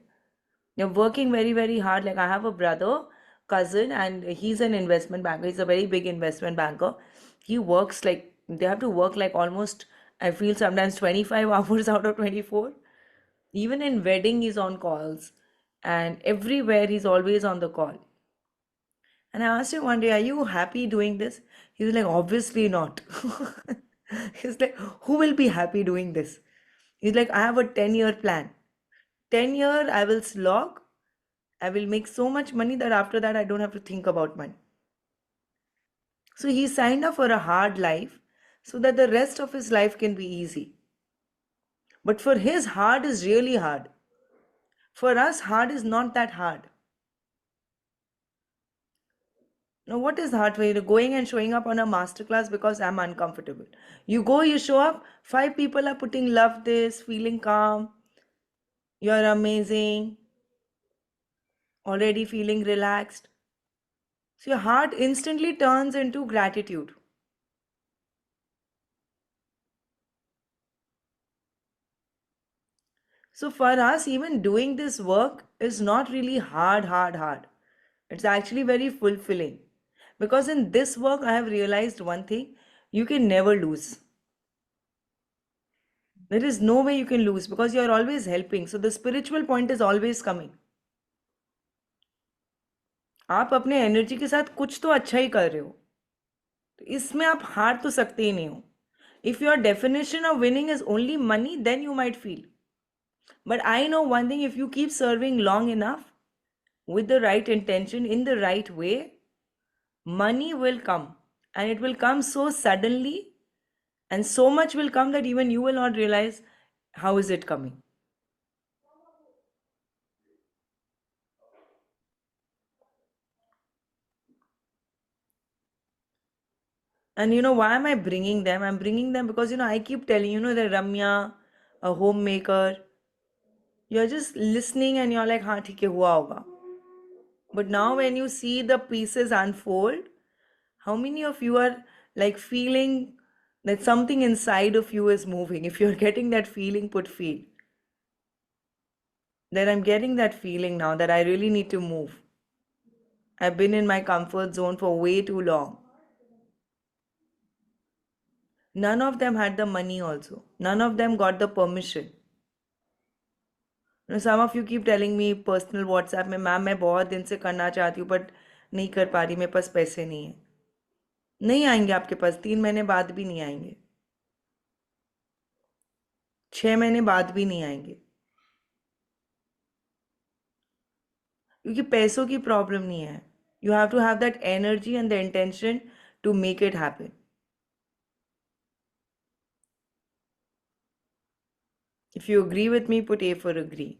They're working very, very hard. Like, I have a brother, cousin, and he's an investment banker. He's a very big investment banker. He works like, they have to work like almost, I feel sometimes 25 hours out of 24. Even in wedding, he's on calls. And everywhere, he's always on the call. And I asked him one day, are you happy doing this? He was like, obviously not. He's like, who will be happy doing this? He's like, I have a 10-year plan. 10 year, I will slog. I will make so much money that after that, I don't have to think about money. So he signed up for a hard life so that the rest of his life can be easy. But for his, hard is really hard. For us, hard is not that hard. Now, what is hard for you? Going and showing up on a masterclass because I'm uncomfortable. You go, you show up, 5 people are putting love this, feeling calm, you're amazing, already feeling relaxed. So your heart instantly turns into gratitude. So for us, even doing this work is not really hard. It's actually very fulfilling. Because in this work, I have realized one thing: you can never lose. There is no way you can lose because you're always helping. So the spiritual point is always coming. आप अपने energy के साथ कुछ तो अच्छा ही कर रहे हो, तो इसमें आप हार तो सकते ही नहीं हो. If your definition of winning is only money, then you might feel. But I know one thing: if you keep serving long enough, with the right intention, in the right way, money will come. And it will come so suddenly, and so much will come that even you will not realize how is it coming. And why am I bringing them? I'm bringing them because I keep telling that Ramya, a homemaker, you're just listening and you're like, हाँ ठीक है हुआ होगा. But now when you see the pieces unfold, how many of you are like feeling that something inside of you is moving? If you're getting that feeling, put feel. That I'm getting that feeling now that I really need to move. I've been in my comfort zone for way too long. None of them had the money also. None of them got the permission. Some of you keep telling me personal WhatsApp में ma'am मैं बहुत दिन से करना चाहती हूँ but नहीं कर पा रही, मेरे पास पैसे नहीं है. नहीं आएंगे आपके पास, 3 महीने बाद भी नहीं आएंगे, 6 महीने बाद भी नहीं आएंगे, क्योंकि पैसों की प्रॉब्लम नहीं है. You have to have that energy and the intention to make it happen. If you agree with me, put A for agree.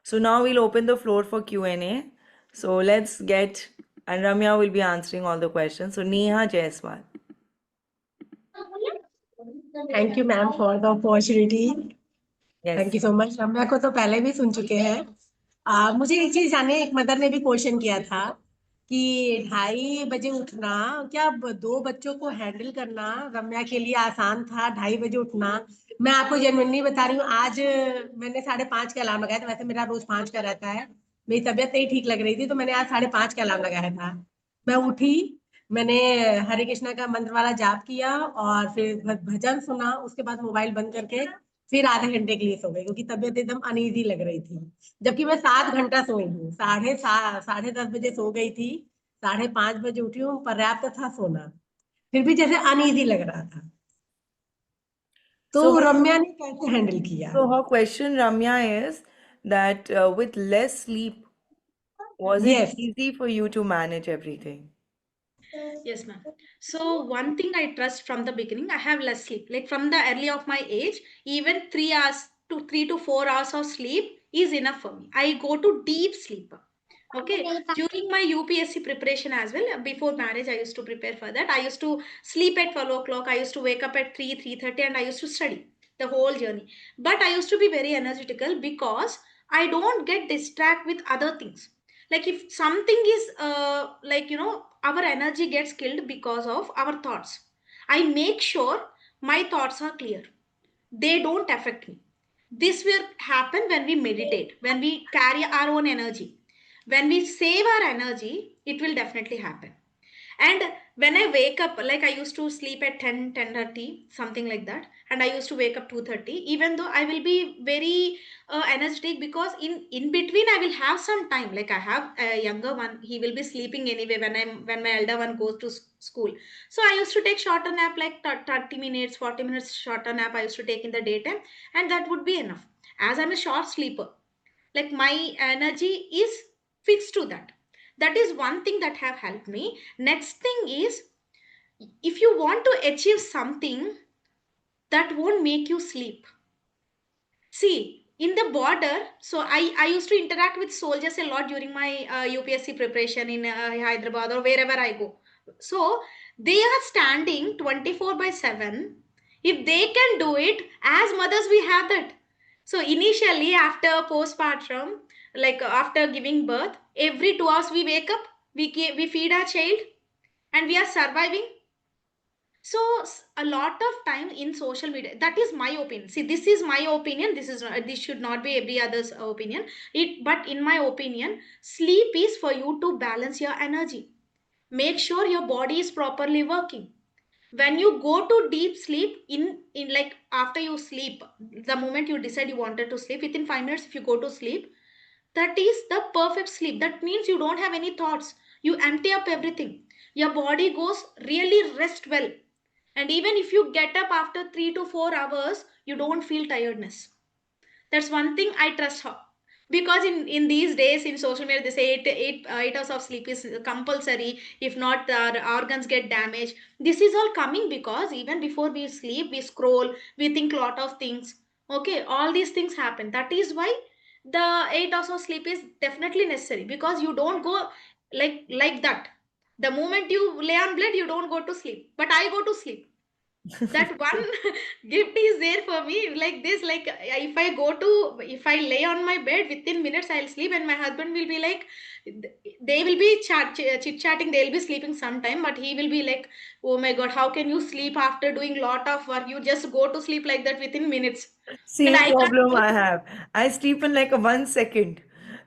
So now we'll open the floor for Q&A. So let's get, and Ramya will be answering all the questions. So Neha Jaiswal. Thank you ma'am for the opportunity. Yes. Thank you so much. Ramya को तो पहले भी सुन चुके हैं. मुझे एक चीज जाने, एक मदर ने भी क्वेश्चन किया था कि 2:30 बजे उठना, क्या 2 बच्चों को हैंडल करना रम्या के लिए आसान था 2:30 बजे उठना? मैं आपको जेन्युइनली बता रही हूँ, आज मैंने 5:30 का अलार्म लगाया था. वैसे मेरा रोज 5 का रहता है. मेरी तबीयत नहीं ठीक लग रही थी तो मैंने आज 5:30 का अलार्म लगाया था. मैं उठी, मैंने हरे कृष्णा का मंत्र वाला जाप किया और फिर भजन सुना. उसके बाद मोबाइल बंद करके फिर आधे घंटे के लिए सो गई, क्योंकि तबीयत एकदम अनईजी लग रही थी. जबकि मैं 7 घंटा सोई हूँ. 10:30 बजे सो गई थी, 5:30 बजे उठी हूँ. पर्याप्त था सोना, फिर भी जैसे अनईजी लग रहा था. तो So रम्या ने कैसे हैंडल किया? so her question, Ramya, is that with less sleep, was it Yes. easy for you to manage everything? Yes, ma'am. So one thing I trust from the beginning, I have less sleep. Like from the early of my age, even 3 hours to 3 to 4 hours of sleep is enough for me. I go to deep sleep. Okay. During my UPSC preparation as well, before marriage, I used to prepare for that. I used to sleep at 12 o'clock. I used to wake up at 3:30, and I used to study the whole journey. But I used to be very energetical because I don't get distracted with other things. Like if something is our energy gets killed because of our thoughts, I make sure my thoughts are clear, they don't affect me. This will happen when we meditate, when we carry our own energy, when we save our energy, it will definitely happen. And when I wake up, like I used to sleep at 10:30, something like that, and I used to wake up 2:30, even though I will be very energetic, because in between I will have some time. Like I have a younger one, he will be sleeping anyway when my elder one goes to school. So I used to take shorter nap, like 30 minutes, 40 minutes shorter nap I used to take in the daytime, and that would be enough. As I'm a short sleeper, like my energy is fixed to that. That is one thing that have helped me. Next thing is, if you want to achieve something, that won't make you sleep. See, in the border, so I used to interact with soldiers a lot during my UPSC preparation in Hyderabad or wherever I go. So they are standing 24 by 7. If they can do it, as mothers we have that. So initially, after postpartum, like after giving birth, every 2 hours we wake up, we feed our child, and we are surviving. So a lot of time in social media, that is my opinion. See, this is my opinion. This should not be every other's opinion. But in my opinion, sleep is for you to balance your energy. Make sure your body is properly working. When you go to deep sleep, in like after you sleep, the moment you decide you wanted to sleep, within 5 minutes, if you go to sleep, that is the perfect sleep. That means you don't have any thoughts. You empty up everything. Your body goes really rest well. And even if you get up after 3 to 4 hours, you don't feel tiredness. That's one thing I trust her. Because in these days in social media, they say 8 hours of sleep is compulsory. If not, our organs get damaged. This is all coming because even before we sleep, we scroll, we think a lot of things. Okay, all these things happen. That is why the 8 hours of sleep is definitely necessary, because you don't go like that. The moment you lay on bed, you don't go to sleep. But I go to sleep. That one gift is there for me, like this, like if I lay on my bed, within minutes I'll sleep, and my husband will be like, they will be chit chatting, they'll be sleeping sometime, but he will be like, oh my god, how can you sleep after doing lot of work? You just go to sleep like that within minutes. And Same I can't problem do I that. have. I sleep in like a 1 second.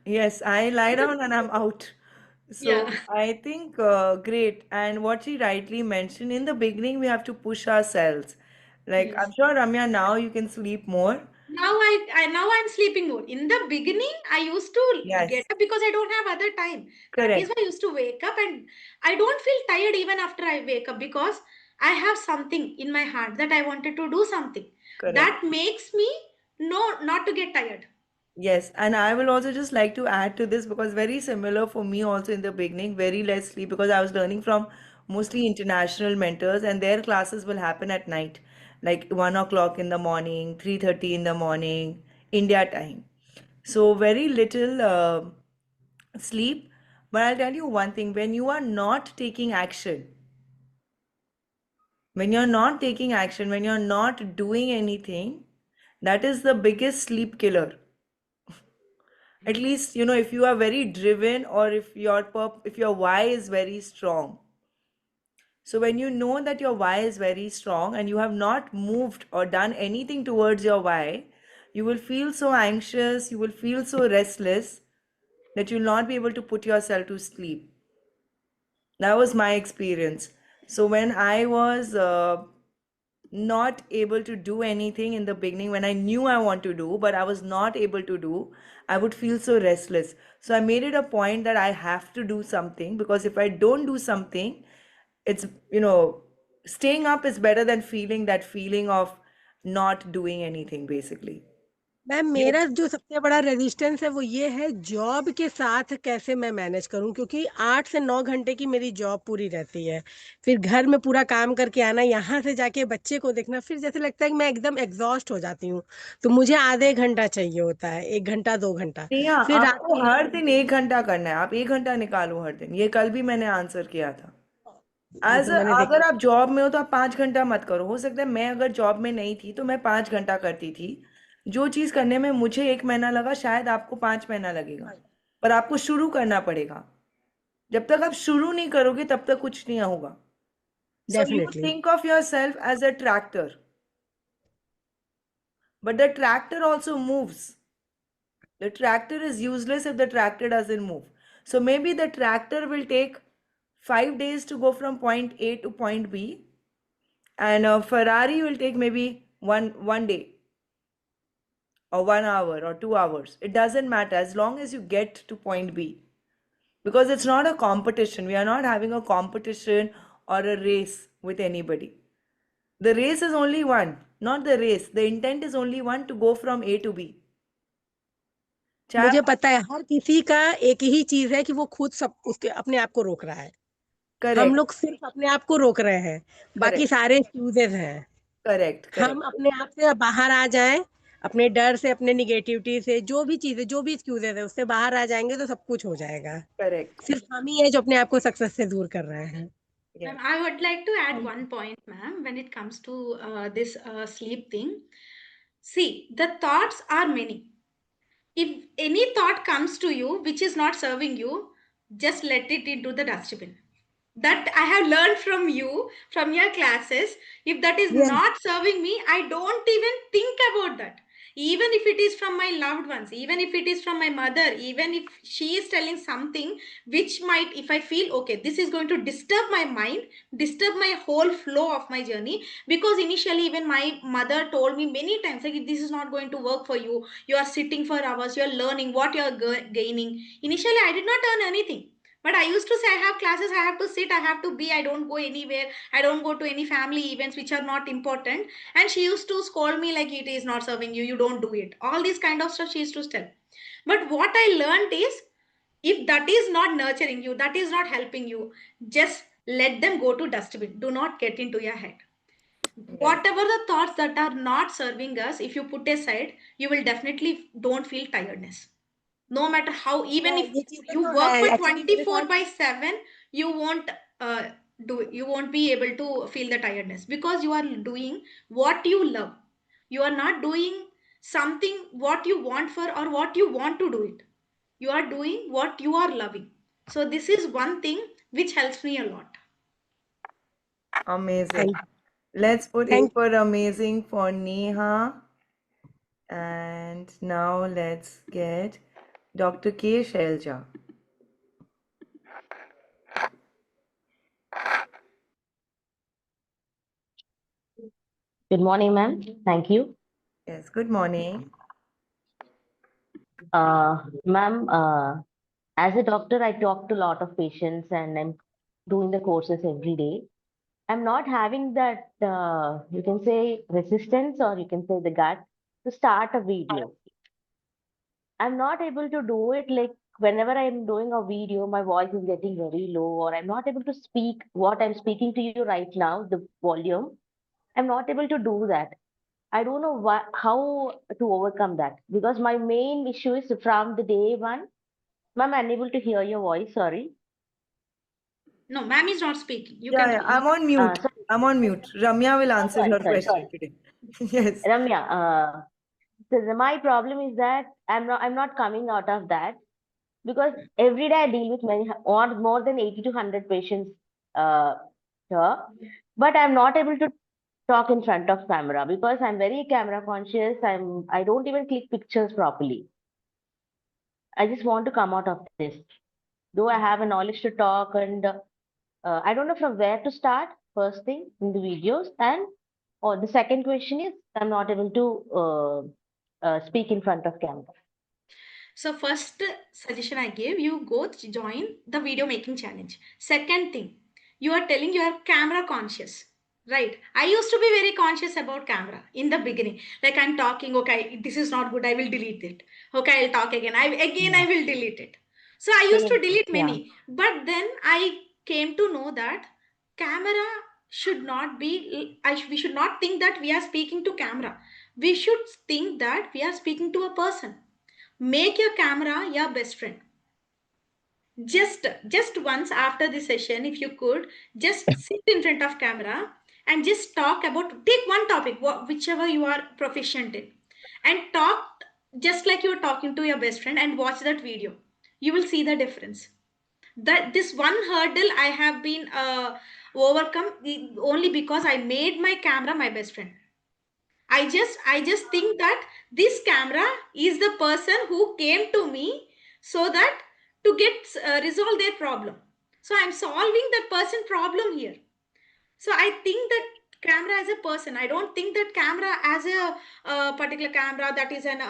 Yes, I lie down and I'm out. Yeah. So I think great. And what she rightly mentioned in the beginning, we have to push ourselves. Like Yes. I'm sure Ramya, now you can sleep more. Now now I'm sleeping more. In the beginning, I used to get Yes, up because I don't have other time. That is correct, why I used to wake up, and I don't feel tired even after I wake up, because I have something in my heart that I wanted to do something. correct. That makes me no not to get tired. Yes, and I will also just like to add to this because very similar for me also in the beginning, very less sleep because I was learning from mostly international mentors and their classes will happen at night, like 1 o'clock in the morning, 3:30 in the morning, India time. So very little sleep. But I'll tell you one thing, when you are not taking action, when you're not doing anything, that is the biggest sleep killer. At least if you are very driven or if your why is very strong. So when you know that your why is very strong and you have not moved or done anything towards your why, you will feel so anxious, you will feel so restless that you'll not be able to put yourself to sleep. That was my experience. So when I was not able to do anything in the beginning, when I knew I want to do but I was not able to do, I would feel so restless. So I made it a point that I have to do something, because if I don't do something, it's staying up is better than feeling that feeling of not doing anything basically. Ma'am Yes. मेरा जो सबसे बड़ा resistance है वो ये है job के साथ कैसे मैं मैनेज करूं, क्योंकि 8 से 9 घंटे की मेरी जॉब पूरी रहती है। फिर घर में पूरा काम करके आना, यहाँ से जाके बच्चे को देखना, फिर जैसे लगता है कि मैं एकदम एग्जॉस्ट हो जाती हूँ। तो मुझे आधे घंटा चाहिए होता है, 1 घंटा 2 घंटा। नहीं, हाँ, फिर रात आपको में हर दिन 1 घंटा करना है, आप 1 घंटा निकालो हर दिन, ये कल भी मैंने आंसर किया था। ये एज तो मैंने अगर देखा। आप जॉब में हो तो आप 5 घंटा मत करो, हो सकता है मैं अगर जॉब में नहीं थी तो मैं 5 घंटा करती थी। जो चीज करने में मुझे 1 महीना लगा शायद आपको 5 महीना लगेगा, पर आपको शुरू करना पड़ेगा। जब तक आप शुरू नहीं करोगे तब तक कुछ नहीं होगा। So you definitely. Think of yourself as a tractor, but the tractor also moves. The tractor is useless if the tractor doesn't move. So maybe the tractor will take 5 days to go from point A to point B, and a Ferrari will take maybe one day or 1 hour or 2 hours. It doesn't matter as long as you get to point B. Because it's not a competition. We are not having a competition or a race with anybody. The race is only one, not the race. The intent is only one, to go from A to B. चाहे मुझे आप पता है हर किसी का एक ही चीज है कि वो खुद सब उसके अपने आप को रोक रहा है। हम करेक्ट, लोग सिर्फ अपने आप को रोक रहे हैं, बाकी करेक्ट, सारे एक्सक्यूजेज हैं। करेक्ट, हम करेक्ट, अपने आप से बाहर आ जाएं, अपने डर से, अपने निगेटिविटी से, जो भी चीजें, जो भी एक्सक्यूजेज है, उससे बाहर आ जाएंगे तो सब कुछ हो जाएगा। करेक्ट। सिर्फ हम ही है जो अपने आप को सक्सेस से दूर कर रहे हैं। Yes. I would like to add one point, ma'am, when it comes to this sleep thing. See, the thoughts are many. If any thought comes to you which is not serving you, just let it into the dustbin. That I have learned from you, from your classes. If that is Yes, not serving me, I don't even think about that. Even if it is from my loved ones, even if it is from my mother, even if she is telling something which might, if I feel okay, this is going to disturb my mind, disturb my whole flow of my journey. Because initially, even my mother told me many times, like, this is not going to work for you are sitting for hours, you are learning what you are gaining. Initially I did not earn anything, But I used to say, I have classes, I have to sit, I have to be, I don't go anywhere, I don't go to any family events which are not important. And she used to scold me like, it is not serving you, you don't do it. All these kind of stuff she used to tell. But what I learned is, if that is not nurturing you, that is not helping you, just let them go to dustbin. Do not get into your head. Yes. Whatever the thoughts that are not serving us, if you put aside, you will definitely don't feel tiredness. No matter how, even if ये चीजें you तो है work for actually मेरे 24 साथ। by 7, you won't you won't be able to feel the tiredness, because you are doing what you love. You are not doing something what you want for, or what you want to do it. You are doing what you are loving. So this is one thing which helps me a lot. Amazing. Thank Let's put A thank for amazing for Neha. And now let's get Dr. K. Shelja. Good morning, ma'am. Thank you. Yes, good morning. Ma'am, as a doctor, I talk to a lot of patients and I'm doing the courses every day. I'm not having that, you can say resistance, or you can say the gut to start a video. I'm not able to do it, like whenever I'm doing a video, my voice is getting very low, or I'm not able to speak what I'm speaking to you right now, the volume. I'm not able to do that. I don't know how to overcome that, because my main issue is from the day one. Ma'am, I'm unable to hear your voice. Sorry. No, ma'am is not speaking. You Yeah, can yeah, speak. I'm on mute. Sorry, I'm on mute. Ramya will answer sorry, your sorry, question sorry. today. Yes. Ramya, my problem is that I'm not coming out of that, because every day I deal with many or more than 80 to 100 patients uh, here, but I'm not able to talk in front of camera because I'm very camera conscious. I don't even click pictures properly. I just want to come out of this. Though I have a knowledge to talk, and I don't know from where to start, first thing in the videos. And or the second question is, I'm not able to speak in front of camera. So first suggestion I give, you go join the video making challenge. Second thing, you are telling you are camera conscious, right? I used to be very conscious about camera in the beginning. Like, I'm talking, okay, this is not good, I will delete it. Okay, I'll talk again. I Yeah. will delete it. So I used to Same. delete Yeah. many, but then I came to know that camera should not be. We should not think that we are speaking to camera. We should think that we are speaking to a person. Make your camera your best friend. Just once after the session, if you could just sit in front of camera and just talk about, take one topic, whichever you are proficient in, and talk just like you're talking to your best friend, and watch that video. You will see the difference. That this one hurdle I have been overcome only because I made my camera my best friend. I just think that this camera is the person who came to me, so that to get resolve their problem. So I'm solving that person problem here. So I think that camera as a person. I don't think that camera as a particular camera that is an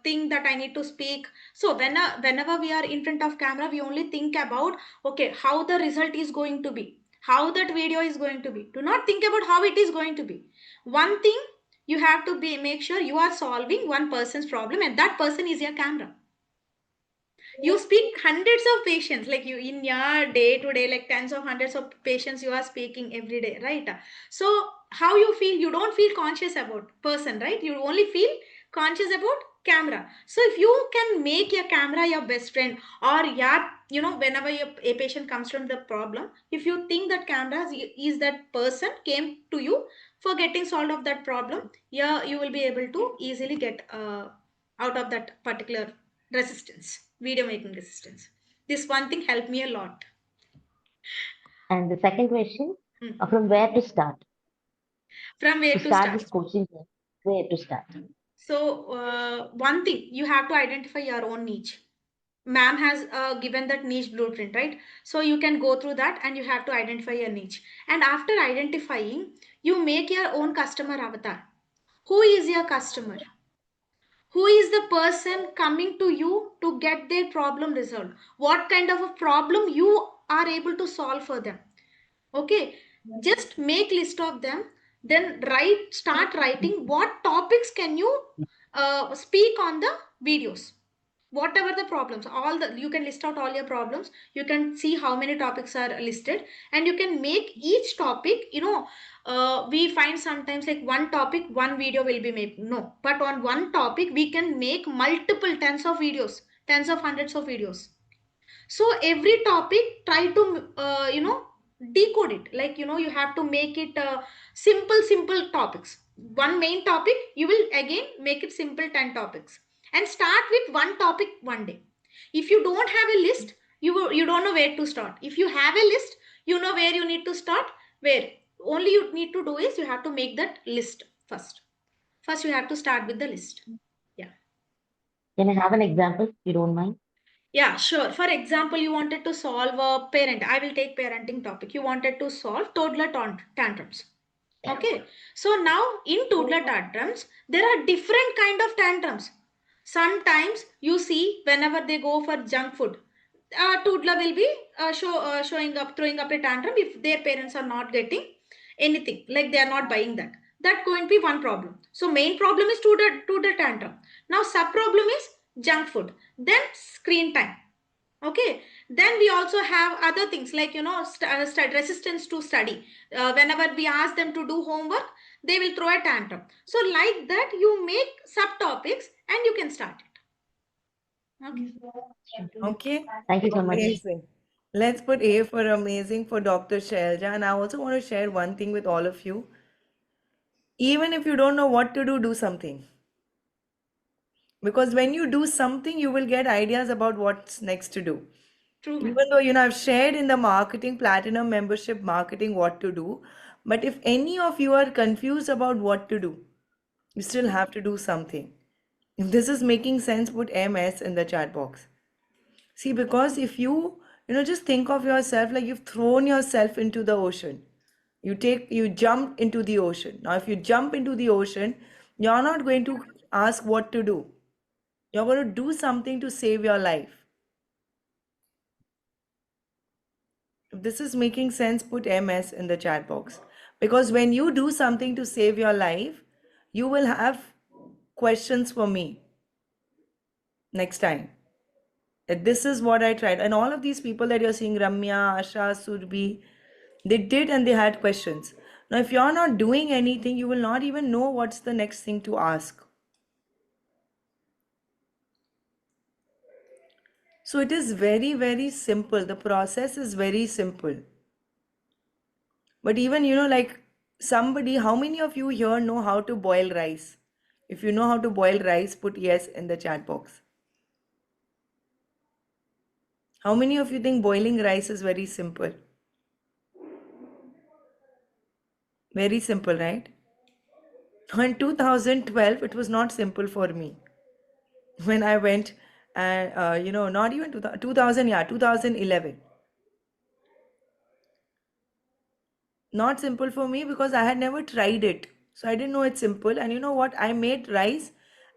thing that I need to speak. So whenever we are in front of camera, we only think about, okay, how the result is going to be, how that video is going to be. Do not think about how it is going to be. One thing, you have to be make sure you are solving one person's problem, and that person is your camera. You speak hundreds of patients, like you in your day to day, like tens of hundreds of patients you are speaking every day, right? So how you feel, you don't feel conscious about person, right? You only feel conscious about camera. So if you can make your camera your best friend, or your, whenever a patient comes from the problem, if you think that camera is that person came to you for getting solved of that problem, yeah, you will be able to easily get out of that particular resistance, video making resistance. This one thing helped me a lot. And the second question, Hmm. from where to start? From where To to start start? this coaching, where to start? So one thing, you have to identify your own niche. Ma'am has given that niche blueprint, right? So you can go through that, and you have to identify your niche. And after identifying, you make your own customer avatar. Who is your customer? Who is the person coming to you to get their problem resolved? What kind of a problem you are able to solve for them? Okay, just make list of them, then start writing what topics can you speak on the videos, whatever the problems, all the, you can list out all your problems, you can see how many topics are listed, and you can make each topic, we find sometimes like one topic one video will be made, no, but on one topic we can make multiple tens of videos, tens of hundreds of videos. So every topic try to decode it, like you have to make it simple topics. One main topic you will again make it simple 10 topics, and start with one topic one day. If you don't have a list, you don't know where to start. If you have a list, you know where you need to start. Where only you need to do is you have to make that list first you have to start with the list. Yeah. Can I have an example, if you don't mind? Yeah, sure. For example, you wanted to solve a parent. I will take parenting topic. You wanted to solve toddler tantrums. Okay. So now in toddler tantrums, there are different kind of tantrums. Sometimes you see whenever they go for junk food, toddler will be showing up, throwing up a tantrum if their parents are not getting anything, like they are not buying that. That going to be one problem. So main problem is toddler tantrum. Now sub problem is junk food, then screen time. Okay, then we also have other things like resistance to study. Whenever we ask them to do homework, they will throw a tantrum. So like that you make subtopics and you can start it. Okay. Okay, Thank you so much. amazing. Let's put A for amazing for Dr. Shailja. And I also want to share one thing with all of you. Even if you don't know what to do something. Because when you do something, you will get ideas about what's next to do. True, ma'am. Even though, I've shared in the marketing, platinum membership marketing, what to do. But if any of you are confused about what to do, you still have to do something. If this is making sense, put MS in the chat box. See, because if you, just think of yourself like you've thrown yourself into the ocean. You jump into the ocean. Now, if you jump into the ocean, you're not going to ask what to do. You're going to do something to save your life. If this is making sense, put MS in the chat box. Because when you do something to save your life, you will have questions for me next time. That this is what I tried. And all of these people that you're seeing, Ramya, Asha, Surbhi, they did and they had questions. Now, if you're not doing anything, you will not even know what's the next thing to ask. So it is very, very simple. The process is very simple. But even, like somebody, how many of you here know how to boil rice? If you know how to boil rice, put yes in the chat box. How many of you think boiling rice is very simple? Very simple, right? In 2012, it was not simple for me. When I went and, not even 2000, yeah, 2011. Not simple for me because I had never tried it. So I didn't know it's simple. And you know what? I made rice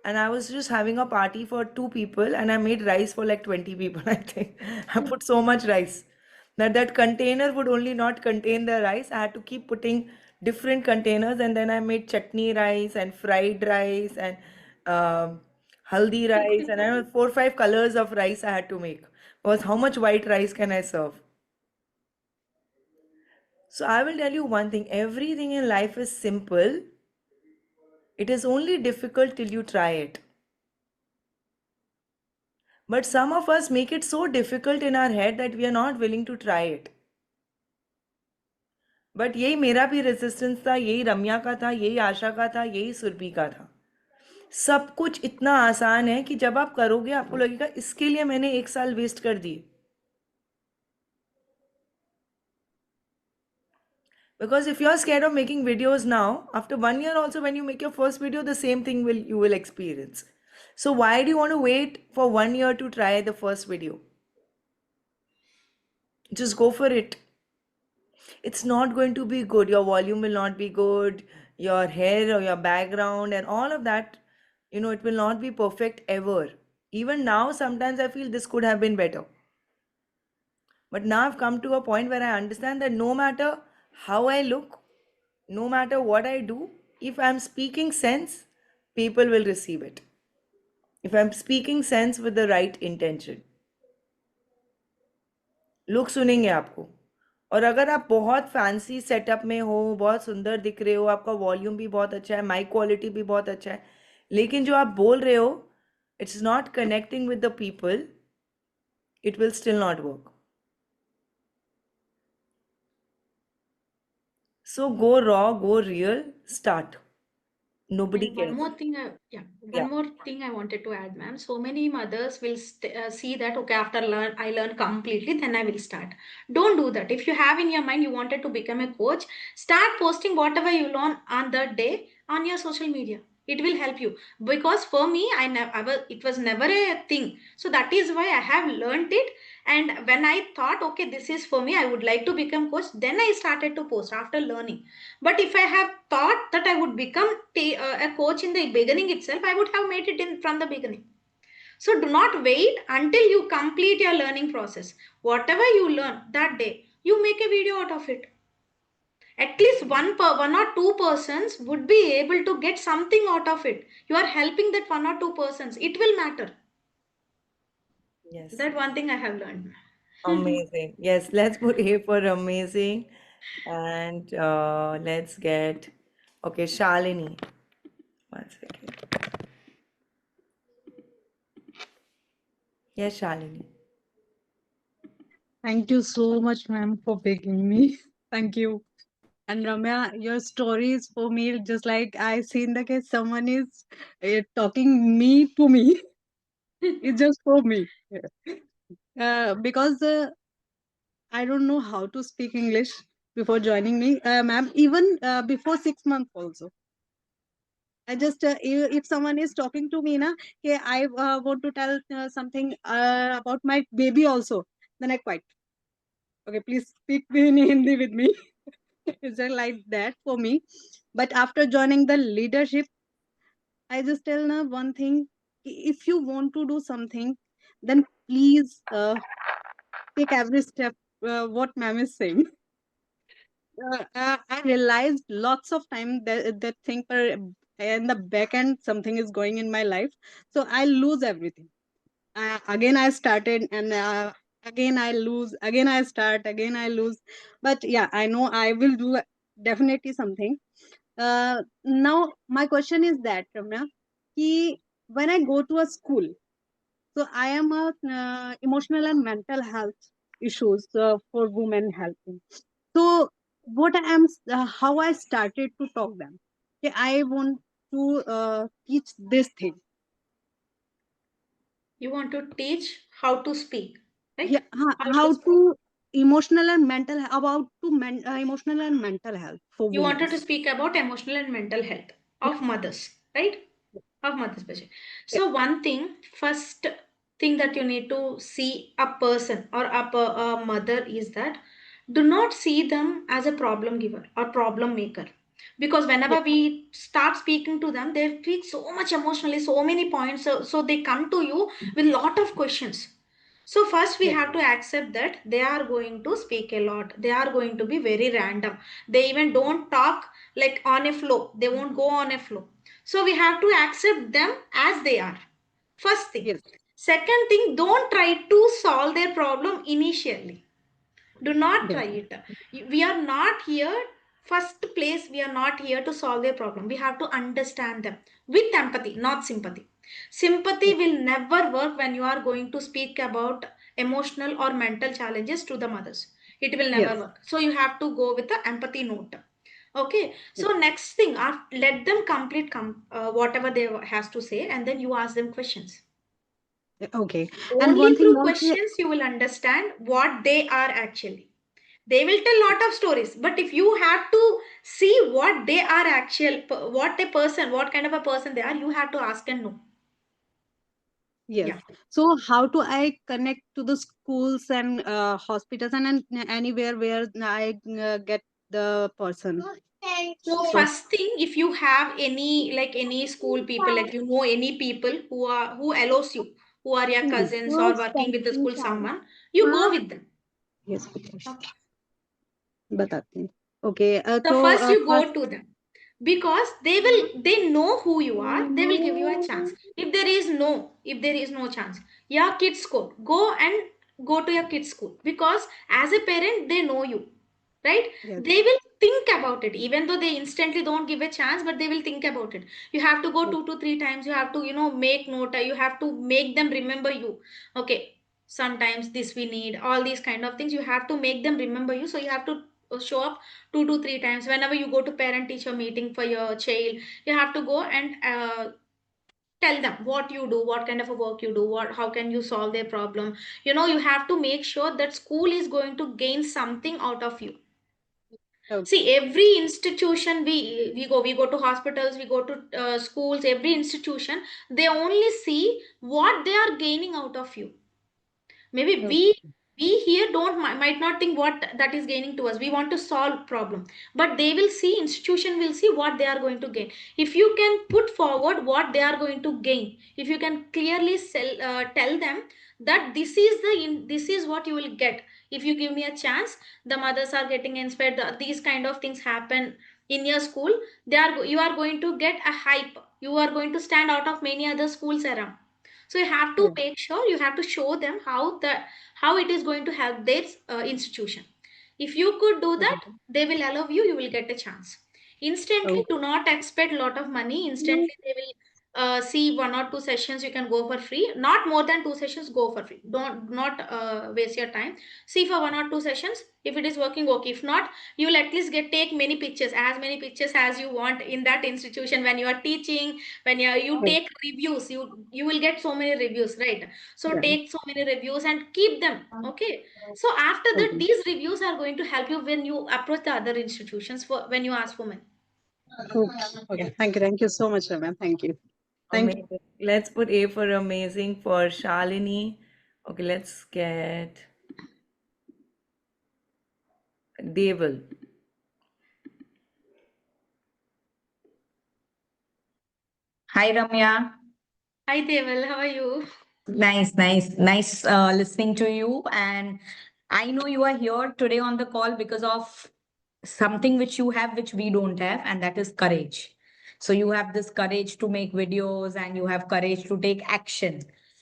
and I was just having a party for 2 people and I made rice for like 20 people, I think. I put so much rice that container would only not contain the rice. I had to keep putting different containers, and then I made chutney rice and fried rice and haldi rice, and I don't know, 4 or 5 colors of rice I had to make. Because how much white rice can I serve? So I will tell you one thing, everything in life is simple. It is only difficult till you try it. But some of us make it so difficult in our head that we are not willing to try it. But यही मेरा भी resistance था, यही रम्या का था, यही आशा का था, यही सुरभि का था. सब कुछ इतना आसान है कि जब आप करोगे आपको लगेगा इसके लिए मैंने 1 साल वेस्ट कर दिए. Because if you're scared of making videos now, after 1 year also, when you make your first video, the same thing you will experience. So why do you want to wait for 1 year to try the first video? Just go for it. It's not going to be good. Your volume will not be good. Your hair or your background and all of that You know, it will not be perfect ever. Even now, sometimes I feel this could have been better. But now I've come to a point where I understand that no matter how I look, no matter what I do, if I'm speaking sense, people will receive it. If I'm speaking sense with the right intention, लोग सुनेंगे आपको. और अगर आप बहुत fancy setup में हो, बहुत सुंदर दिख रहे हो, आपका वॉल्यूम भी बहुत अच्छा है, माइक क्वालिटी भी बहुत अच्छा है, लेकिन जो आप बोल रहे हो, it's not connecting with the people, it will still not work. So go raw, go real, start. Nobody And one cares. more thing, Yeah. one more thing I wanted to add, ma'am. So many mothers will see that, okay, after I learn completely, then I will start. Don't do that. If you have in your mind you wanted to become a coach, start posting whatever you learn on that day on your social media. It will help you, because for me, it was never a thing. So that is why I have learned it. And when I thought, okay, this is for me, I would like to become coach, then I started to post after learning. But if I have thought that I would become a coach in the beginning itself, I would have made it in from the beginning. So do not wait until you complete your learning process. Whatever you learn that day, you make a video out of it. At least one or two persons would be able to get something out of it. You are helping that one or two persons. It will matter. Yes. That one thing I have learned. Amazing. Yes, let's put A for amazing. And let's get, okay, Shalini. One second. Yes, Shalini. Thank you so much, ma'am, for picking me. Thank you. And Ramya, your story is for me just like I seen the case someone is talking me to me. It's just for me. Because I don't know how to speak English before joining me, ma'am. Even before 6 months also. I just if someone is talking to me, na, okay, I want to tell something about my baby also. Then I quite okay. Please speak in Hindi with me. It's just like that for me. But after joining the leadership, I just tell na one thing: if you want to do something, then please take every step. What ma'am is saying. I realized lots of time that thing per in the back end something is going in my life, so I lose everything. Again I started, and again I lose, again I start, again I lose. But yeah, I know I will do definitely something. Now my question is that, Ramya, ki when I go to a school, so I am a emotional and mental health issues for women helping. So what I am, how I started to talk them. Okay, I want to teach this thing. You want to teach how to speak, right? Yeah, how to emotional and mental about to emotional and mental health for You women. wanted to speak about emotional and mental health Yeah, of mothers, right? Of mothers, especially. yeah, So, one thing, first thing that you need to see a person or a mother is that do not see them as a problem giver or problem maker. Because yeah, whenever we start speaking to them, they speak so much emotionally, so many points. So they come to you with lot of questions. So first we yeah, have to accept that they are going to speak a lot. They are going to be very random. They even don't talk like on a flow. They won't go on a flow. So we have to accept them as they are. First thing. yes, Second thing, don't try to solve their problem initially. Do not try definitely. it. We are not here, first place, we are not here to solve their problem. We have to understand them with empathy, not sympathy. Sympathy Yeah, will never work when you are going to speak about emotional or mental challenges to the mothers. It will never yes, work. So you have to go with the empathy note. Okay, yeah. so next thing, let them complete whatever they has to say, and then you ask them questions. Okay. And one Only thing, through ma'am, questions you will understand what they are actually. They will tell lot of stories, but if you have to see what they are actual, what a person, what kind of a person they are, you have to ask and know. yes. Yeah. So how do I connect to the schools and hospitals and anywhere where I get the person? So first thing, if you have any school people, like any people who allows you, who are your cousins or working with the school someone, you go with them. Yes, Prakash. Okay. बताती हूँ. Okay, The so first you go to them, because they know who you are. They will give you a chance. If there is no chance, your kids go and go to your kids school, because as a parent they know you, right? yes, They will think about it, even though they instantly don't give a chance, but they will think about it. You have to go 2 to 3 times. You have to make note. You have to make them remember you. Okay, sometimes this we need, all these kind of things. You have to make them remember you. So you have to show up 2 to 3 times whenever you go to parent teacher meeting for your child. You have to go and tell them what you do, what kind of a work you do, how can you solve their problem. You have to make sure that school is going to gain something out of you. okay, See, every institution we go to hospitals, we go to schools, every institution, they only see what they are gaining out of you. Maybe okay, we here don't might not think what that is gaining to us. We want to solve problem, but they will see, institution will see what they are going to gain. If you can put forward what they are going to gain, if you can clearly tell them that this is what you will get if you give me a chance. The mothers are getting inspired, these kind of things happen in your school. You are going to get a hype, you are going to stand out of many other schools around. So you have to yes, make sure, you have to show them how it is going to help their institution. If you could do that, okay, they will allow you, you will get a chance. Instantly, do not expect a lot of money. Instantly, they will see 1 or 2 sessions you can go for free. Not more than 2 sessions, go for free. Don't not waste your time. See for 1 or 2 sessions. If it is working, okay. If not, you will at least take many pictures, as many pictures as you want in that institution when you are teaching. When you yes, take reviews, you will get so many reviews, right? So yeah, take so many reviews and keep them. Okay. So after that, okay, these reviews are going to help you when you approach the other institutions for when you ask for money. okay, okay. Thank you so much, Ramya. Thank you. Thank you. Amazing. Let's put A for amazing for Shalini. Okay, let's get Deval. Hi, Ramya. Hi Deval, how are you? Nice listening to you. And I know you are here today on the call because of something which you have, which we don't have, and that is courage. So you have this courage to make videos and you have courage to take action.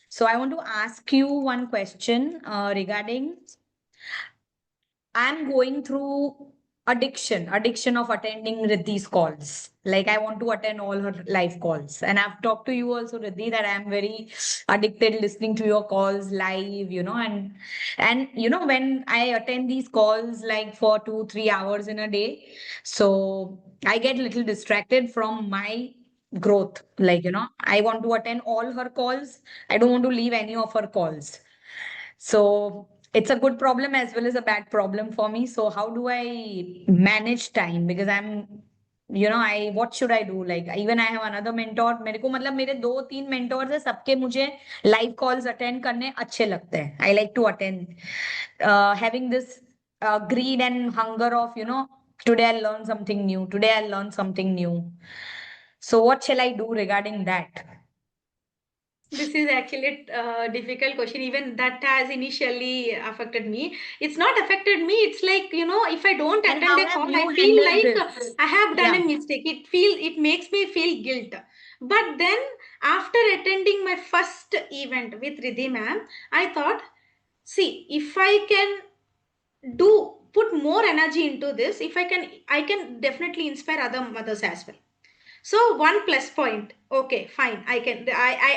So I want to ask you one question regarding I'm going through addiction of attending Riddhi's calls. Like I want to attend all her live calls. And I've talked to you also, Riddhi, that I'm very addicted listening to your calls live, and when I attend these calls like for 2-3 hours in a day, so I get little distracted from my growth. Like, I want to attend all her calls. I don't want to leave any of her calls. So it's a good problem as well as a bad problem for me. So how do I manage time? Because I what should I do? Like even I have another mentor. मेरे को मतलब मेरे 2-3 mentors है सबके मुझे live calls attend करने अच्छे लगते हैं. I like to attend. Having this greed and hunger of today I'll learn something new. Today I'll learn something new. So what shall I do regarding that? This is actually a difficult question. Even that has initially affected me. It's not affected me. It's like, if I don't And attend how a have call, you I feel handled like this? I have done Yeah. a mistake. It makes me feel guilt. But then after attending my first event with Riddhi ma'am, I thought, see, if I can put more energy into this, if I can definitely inspire other mothers as well. So one plus point. Okay, fine. I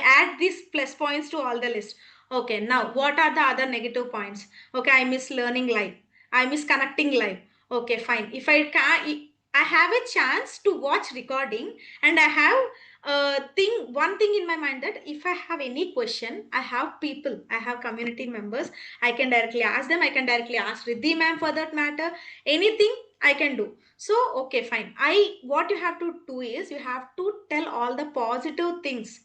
add these plus points to all the list. Okay, now what are the other negative points? Okay, I miss learning live. I miss connecting live. Okay, fine. If I can, I have a chance to watch recording, and I have one thing in my mind, that if I have any question, I have people, I have community members. I can directly ask them. I can directly ask Riddhi ma'am for that matter. Anything I can do. So, okay, fine. What you have to do is you have to tell all the positive things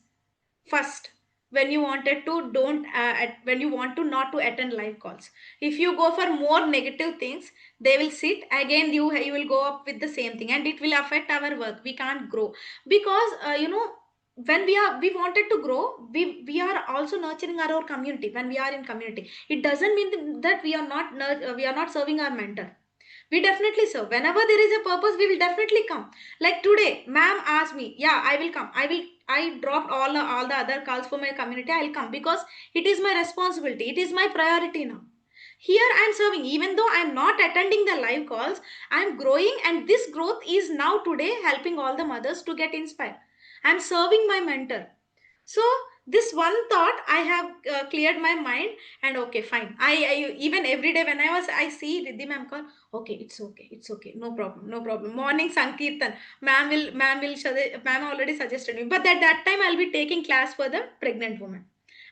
first. when you wanted to don't when you want to not to attend live calls. If you go for more negative things, they will sit again, you will go up with the same thing, and it will affect our work. We can't grow because when we wanted to grow, we are also nurturing our community. When we are in community, it doesn't mean that we are not serving our mentor. We definitely serve. Whenever there is a purpose, we will definitely come. Like today ma'am asked me, yeah, I will come. I dropped all the other calls for my community. I'll come because it is my responsibility, it is my priority now. Here I'm serving. Even though I'm not attending the live calls, I'm growing, and this growth is now today helping all the mothers to get inspired. I'm serving my mentor. So this one thought I have cleared my mind, and okay, fine. I even every day when I see Riddhi ma'am call, okay, it's okay, no problem, no problem. Morning Sankirtan, ma'am already suggested me, but at that time I'll be taking class for the pregnant woman.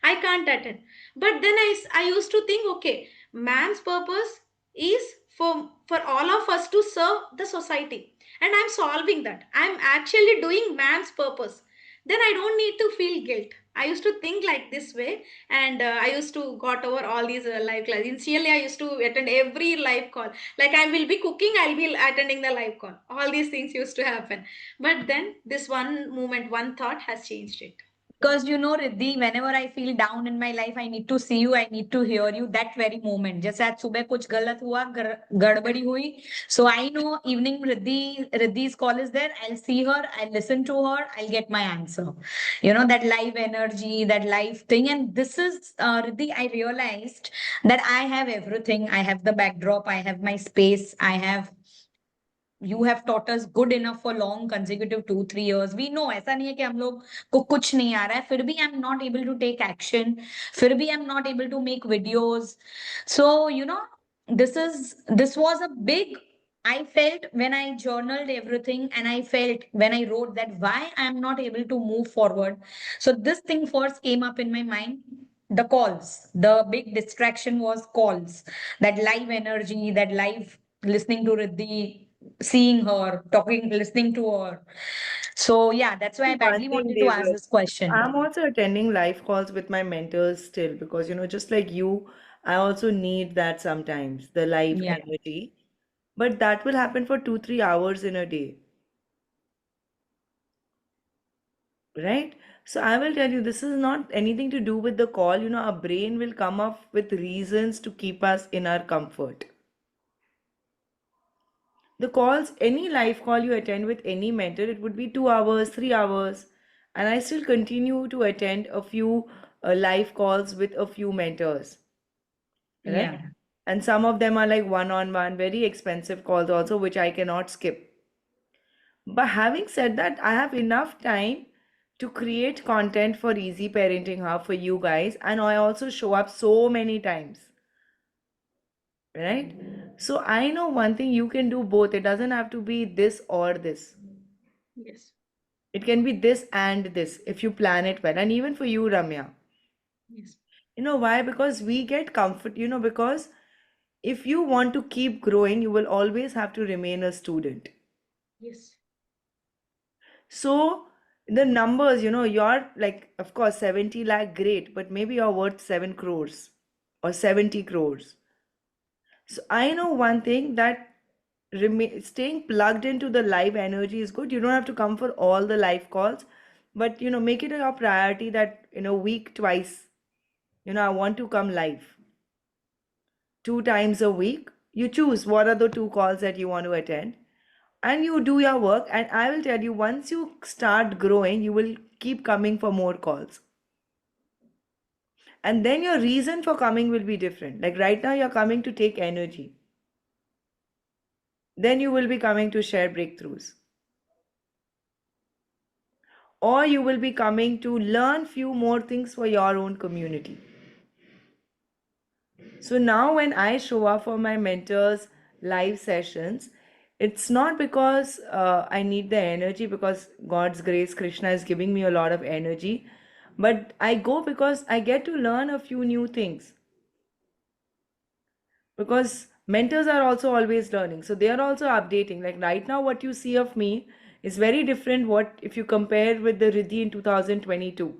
I can't attend. But then I used to think, okay, ma'am's purpose is for all of us to serve the society, and I'm solving that. I'm actually doing ma'am's purpose. Then I don't need to feel guilt. I used to think like this way, and I used to got over all these live classes. Initially, I used to attend every live call. Like I will be cooking, I'll be attending the live call. All these things used to happen. But then this one moment, one thought has changed it. Because you know, Riddhi, whenever I feel down in my life, I need to see you, I need to hear you that very moment. जैसे आज सुबह कुछ गलत हुआ, गड़बड़ी हुई. So I know evening Riddhi's call is there. I'll see her, I'll listen to her, I'll get my answer. You know, that live energy, that live thing. And this is, Riddhi, I realized that I have everything. I have the backdrop, I have my space, you have taught us good enough for long consecutive 2-3 years. We know ऐसा नहीं है कि हम लोग को कुछ नहीं आ रहा है, फिर भी I'm not able to take action, फिर भी I'm not able to make videos. So you know, this was a big, I felt when I journaled everything, and I felt when I wrote that why I'm not able to move forward. So this thing first came up in my mind. The calls, the big distraction was calls, that live energy, that live listening to Riddhi, seeing her, talking, listening to her. So yeah, that's why I One badly thing, wanted to ask Devra, this question. I'm also attending live calls with my mentors still because, just like you, I also need that sometimes, the live Yeah. energy. But that will happen for 2-3 hours in a day, right? So I will tell you, this is not anything to do with the call. Our brain will come up with reasons to keep us in our comfort. The calls, any live call you attend with any mentor, it would be 2 hours, 3 hours. And I still continue to attend a few live calls with a few mentors, right? Yeah. And some of them are like one-on-one, very expensive calls also, which I cannot skip. But having said that, I have enough time to create content for Easy Parenting Hub for you guys. And I also show up so many times, right? So I know one thing, you can do both. It doesn't have to be this or this. Yes. It can be this and this if you plan it well. And even for you, Ramya. Yes. You know why? Because we get comfort, because if you want to keep growing, you will always have to remain a student. Yes. So the numbers, you're like, of course, 70 lakh, great, but maybe you're worth 7 crores or 70 crores. So I know one thing, that staying plugged into the live energy is good. You don't have to come for all the live calls, but make it a priority that in a week twice, I want to come live 2 times a week. You choose what are the 2 calls that you want to attend, and you do your work. And I will tell you, once you start growing, you will keep coming for more calls. And then your reason for coming will be different. Like right now, you're coming to take energy. Then you will be coming to share breakthroughs. Or you will be coming to learn few more things for your own community. So now when I show up for my mentors' live sessions, it's not because I need the energy, because God's grace, Krishna is giving me a lot of energy, but I go because I get to learn a few new things. Because mentors are also always learning, so they are also updating. Like right now, what you see of me is very different what if you compare with the Riddhi in 2022.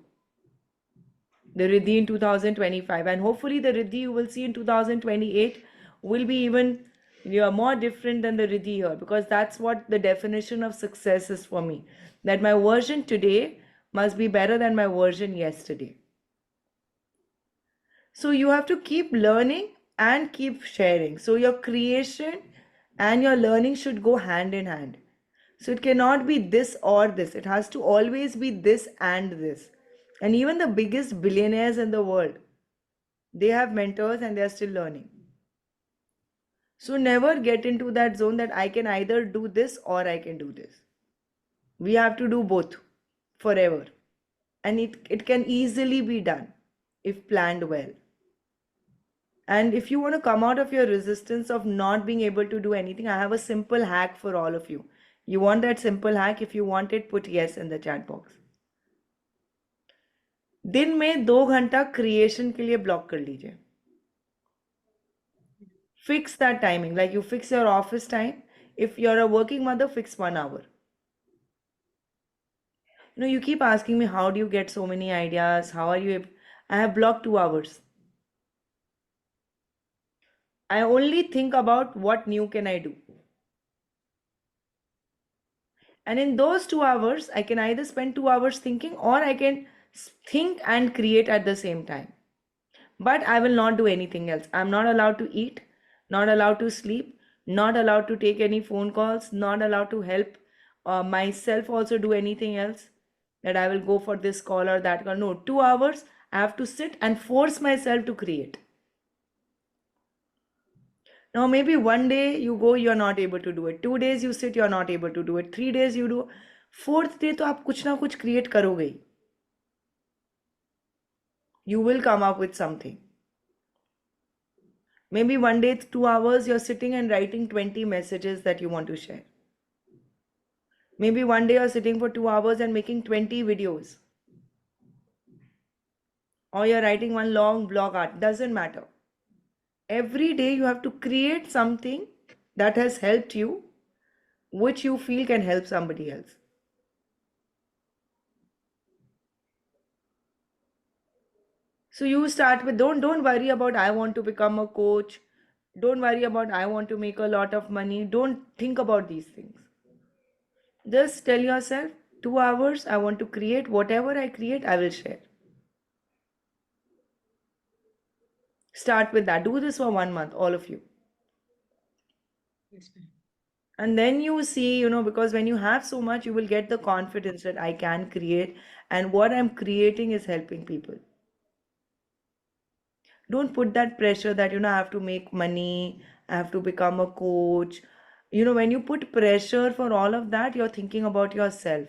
the Riddhi in 2025, and hopefully the Riddhi you will see in 2028 will be even more different than the Riddhi here, because that's what the definition of success is for me. That my version today must be better than my version yesterday. So you have to keep learning and keep sharing. So your creation and your learning should go hand in hand. So it cannot be this or this. It has to always be this and this. And even the biggest billionaires in the world, they have mentors and they are still learning. So never get into that zone that I can either do this or I can do this. We have to do both forever. And it can easily be done if planned well. And if you want to come out of your resistance of not being able to do anything, I have a simple hack for all of you. You want that simple hack? If you want it, put yes in the chat box. दिन में 2 घंटा creation के लिए block कर लीजिए. Fix that timing, like you fix your office time. If you're a working mother, fix 1 hour. You keep asking me, how do you get so many ideas? How are you able? I have blocked 2 hours. I only think about what new can I do. And in those 2 hours, I can either spend 2 hours thinking or I can think and create at the same time. But I will not do anything else. I'm not allowed to eat, not allowed to sleep, not allowed to take any phone calls, not allowed to help myself also do anything else. That I will go for this call or that call. No, 2 hours, I have to sit and force myself to create. Now, maybe one day you go, you're not able to do it. 2 days you sit, you're not able to do it. 3 days you do. 4th day, तो आप कुछ ना कुछ create करोगे ही. You will come up with something. Maybe one day, it's 2 hours, you're sitting and writing 20 messages that you want to share. Maybe one day you're sitting for 2 hours and making 20 videos. Or you're writing one long blog art. Doesn't matter. Every day you have to create something that has helped you, which you feel can help somebody else. So you start with, don't worry about I want to become a coach. Don't worry about I want to make a lot of money. Don't think about these things. Just tell yourself, 2 hours, I want to create. Whatever I create, I will share. Start with that. Do this for 1 month, all of you. Yes, ma'am. And then you see, because when you have so much, you will get the confidence that I can create, and what I'm creating is helping people. Don't put that pressure that, I have to make money, I have to become a coach. When you put pressure for all of that, you're thinking about yourself.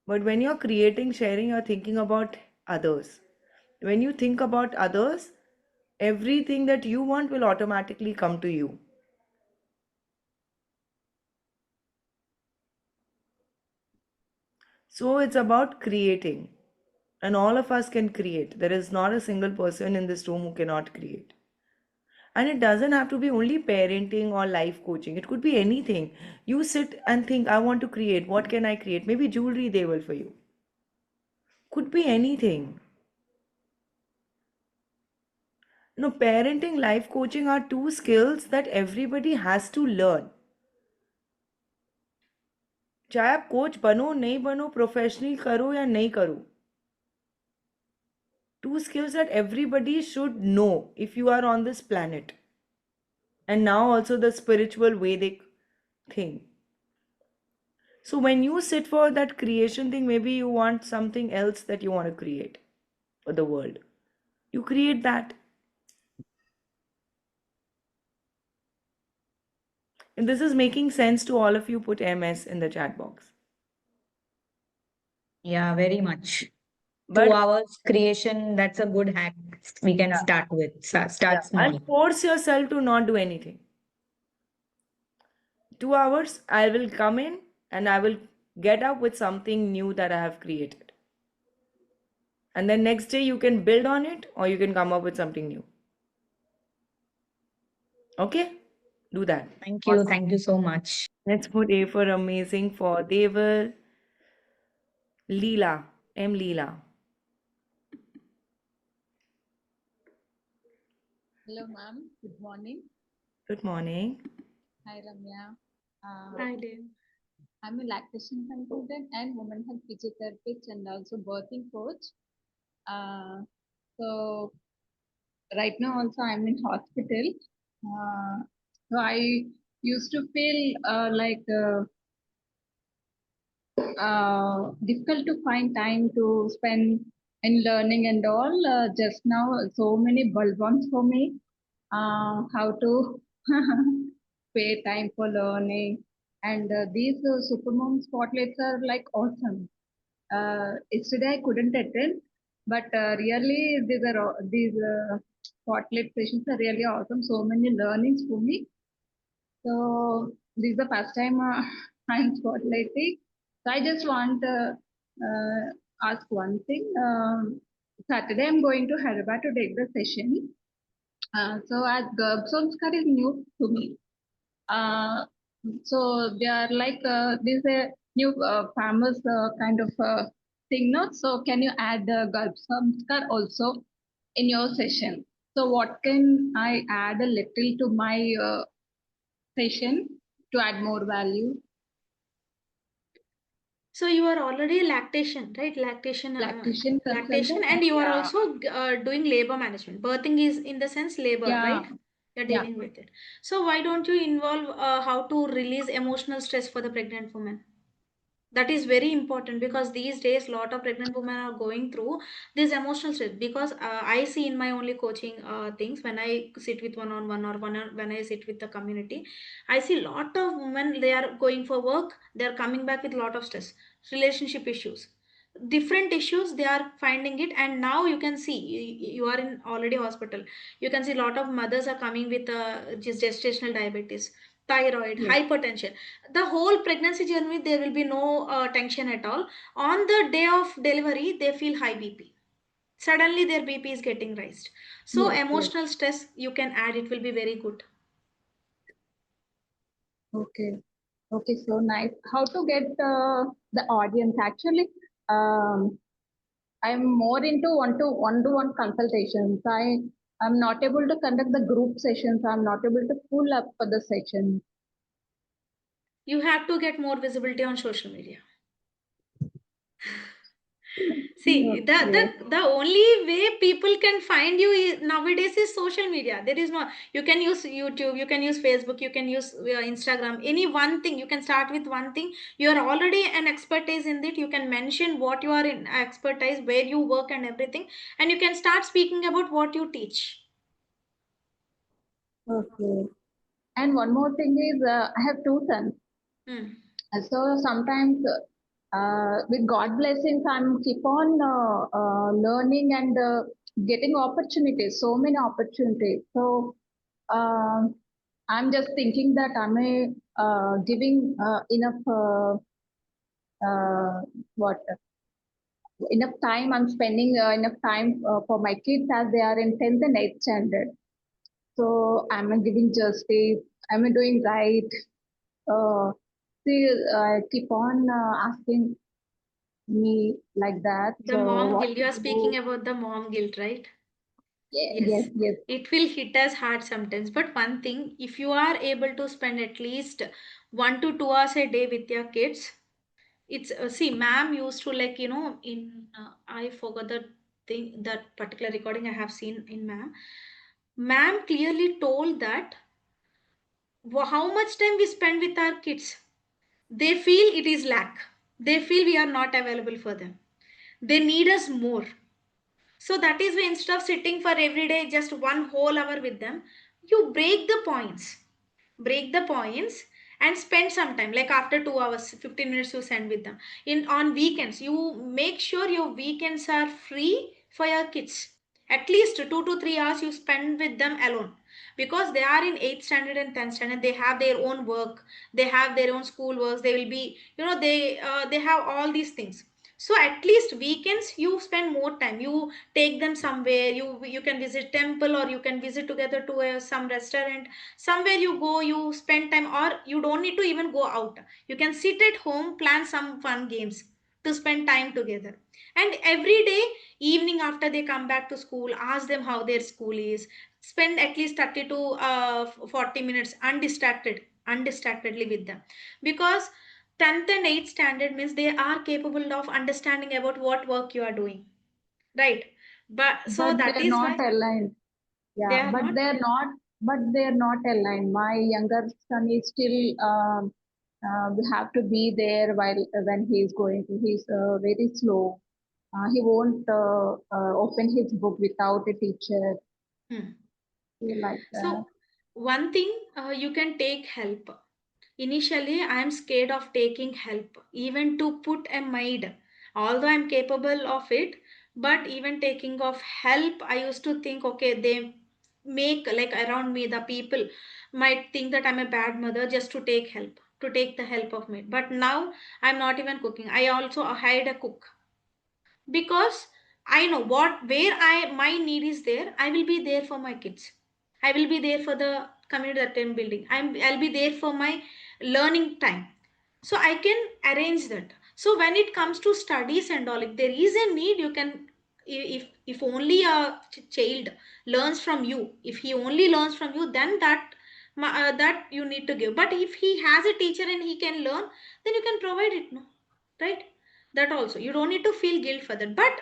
But when you're creating, sharing, you're thinking about others. When you think about others, everything that you want will automatically come to you. So it's about creating. And all of us can create. There is not a single person in this room who cannot create. And it doesn't have to be only parenting or life coaching. It could be anything. You sit and think, I want to create. What can I create? Maybe jewelry they will for you. Could be anything. Parenting, life coaching are 2 skills that everybody has to learn. चाहे आप coach बनो नहीं बनो, professional करो या नहीं करो, 2 skills that everybody should know if you are on this planet. And now also the spiritual Vedic thing. So when you sit for that creation thing, maybe you want something else that you want to create for the world. You create that. And this is making sense to all of you. Put MS in the chat box. Yeah, very much. But 2 hours creation, that's a good hack we can start with. Start small. and force yourself to not do anything. 2 hours, I will come in and I will get up with something new that I have created. And then next day you can build on it or you can come up with something new. Okay? Do that. Thank you. Thank you so much. Let's put A for amazing for Deval. Leela. M. Leela. Hello, ma'am. Good morning. Good morning. Hi, Ramya. Hi, dear. I'm a lactation consultant and women health physiotherapist and also birthing coach. Uh, so right now also I'm in hospital. So I used to feel difficult to find time to spend in learning and all. Just now, so many bulbons for me. How to pay time for learning. And these Supermom spotlights are like awesome. Yesterday I couldn't attend, but really these spotlight sessions are really awesome. So many learnings for me. So this is the first time I'm spotlighting. So I just want to ask one thing. Saturday I'm going to Hyderabad to take the session. So as Garb Sanskar is new to me. Uh, so they are like this a new famous kind of thing, no? So can you add the Garb Sanskar also in your session? So what can I add a little to my session to add more value? So you are already lactation, right? Lactation, Lactation lactation, consultant? and you are Yeah, also doing labor management. Birthing is in the sense labor, yeah, right? You're yeah. dealing with it. So why don't you involve how to release emotional stress for the pregnant woman? That is very important because these days lot of pregnant women are going through this emotional stress because I see in my only coaching things when I sit with one on one or when I sit with the community, I see lot of women, they are going for work, they are coming back with lot of stress, relationship issues, different issues they are finding it. And now you can see you are in already hospital, you can see a lot of mothers are coming with just gestational diabetes, thyroid, Yes, hypertension. The whole pregnancy journey there will be no tension at all. On the day of delivery they feel high bp, suddenly their bp is getting raised. So yes, yes. emotional stress you can add, it will be very good. Okay. Okay, so nice. How to get the audience? Actually, I'm more into one-to-one consultations. I'm not able to conduct the group sessions. I'm not able to pull up for the session. You have to get more visibility on social media. See, Okay. the only way people can find you nowadays is social media. There is no, you can use YouTube, you can use Facebook, you can use Instagram, any one thing. You can start with one thing. You are already an expertise in it. You can mention what you are in expertise, where you work and everything, and you can start speaking about what you teach. Okay. And one more thing is, I have two sons. Hmm. So sometimes, with God blessings, I'm keep on learning and getting opportunities. So many opportunities. So um I'm just thinking that am I giving enough uh, what enough time I'm spending enough time for my kids as they are in 10th and 8th standard. So am I giving justice? Am I doing right? Uh, See, keep on asking me like that. The So mom what guilt, to you are do? speaking about the mom guilt, right? Yes, Yes, yes, it will hit us hard sometimes. But one thing, if you are able to spend at least 1 to 2 hours a day with your kids, it's see, ma'am used to, like, in I forgot the thing, that particular recording I have seen in ma'am. Ma'am clearly told that how much time we spend with our kids, they feel it is lack. They feel we are not available for them. They need us more. So that is why instead of sitting for every day just 1 whole hour with them, you break the points. Break the points and spend some time. Like after 2 hours, 15 minutes you spend with them. In on weekends, you make sure your weekends are free for your kids. At least 2 to 3 hours you spend with them alone. Because they are in 8th standard and 10th standard, they have their own work, they have their own school works, they will be, they have all these things. So at least weekends you spend more time, you take them somewhere, you can visit temple, or you can visit together to some restaurant, somewhere you go, you spend time, or you don't need to even go out, you can sit at home, plan some fun games, to spend time together. And every day, evening after they come back to school, ask them how their school is. Spend at least 30 to 40 minutes undistractedly with them, because 10th and 8th standard means they are capable of understanding about what work you are doing, right? But so But that they're is why not aligned. they Yeah, are not. but they're not aligned. My younger son is still we have to be there while when he's going to. He's very slow. He won't open his book without a teacher. Hmm. He like that. So one thing, you can take help. Initially, I am scared of taking help, even to put a maid. Although I'm capable of it, but even taking of help, I used to think, okay, they make like around me, the people might think that I'm a bad mother just to take help, to take the help of me. But now I'm not even cooking. I also hired a cook, because I know what where I my need is there. I will be there for my kids. I will be there for the community that I'm building. I'll be there for my learning time. So I can arrange that. So when it comes to studies and all, if there is a need, you can, if only a child learns from you, if he only learns from you, then that you need to give. But if he has a teacher and he can learn, then you can provide it, no, right? That also, you don't need to feel guilt for that. But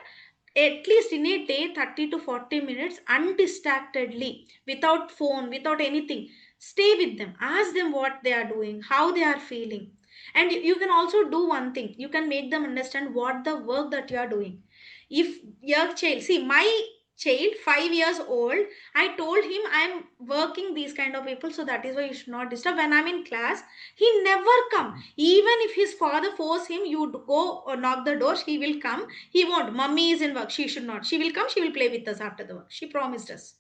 at least in a day, 30 to 40 minutes undistractedly, without phone, without anything, stay with them, ask them what they are doing, how they are feeling. And you can also do one thing, you can make them understand what the work that you are doing. If your child, see my child 5 years old, I told him I'm working these kind of people, so that is why you should not disturb. When I'm in class, he never come. Even if his father force him, you go or knock the door, he will come. He won't. Mummy is in work, she should not. She will come, she will play with us after the work, she promised us.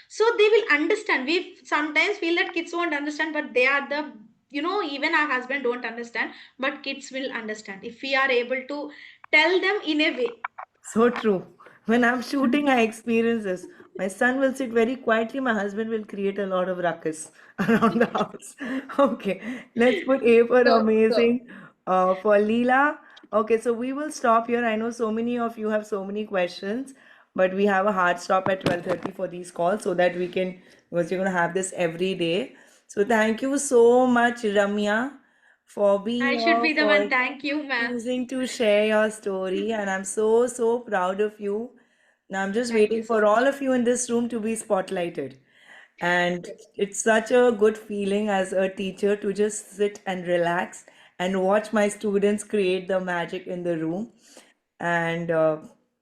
So they will understand. We sometimes feel that kids won't understand, but they are the, even our husband don't understand, but kids will understand if we are able to tell them in a way. So true. When I'm shooting, I experience this. My son will sit very quietly. My husband will create a lot of ruckus around the house. Okay, let's put A for So amazing. For Leela. Okay, so we will stop here. I know so many of you have so many questions, but we have a hard stop at 12:30 for these calls so that we can, because you're going to have this every day. So thank you so much, Ramya, for being I should here, be the for one. Thank you, ma'am. choosing to share your story, and I'm so, so proud of you. Now I'm just Thank you waiting so for much. all of you in this room to be spotlighted. And it's such a good feeling as a teacher to just sit and relax and watch my students create the magic in the room. And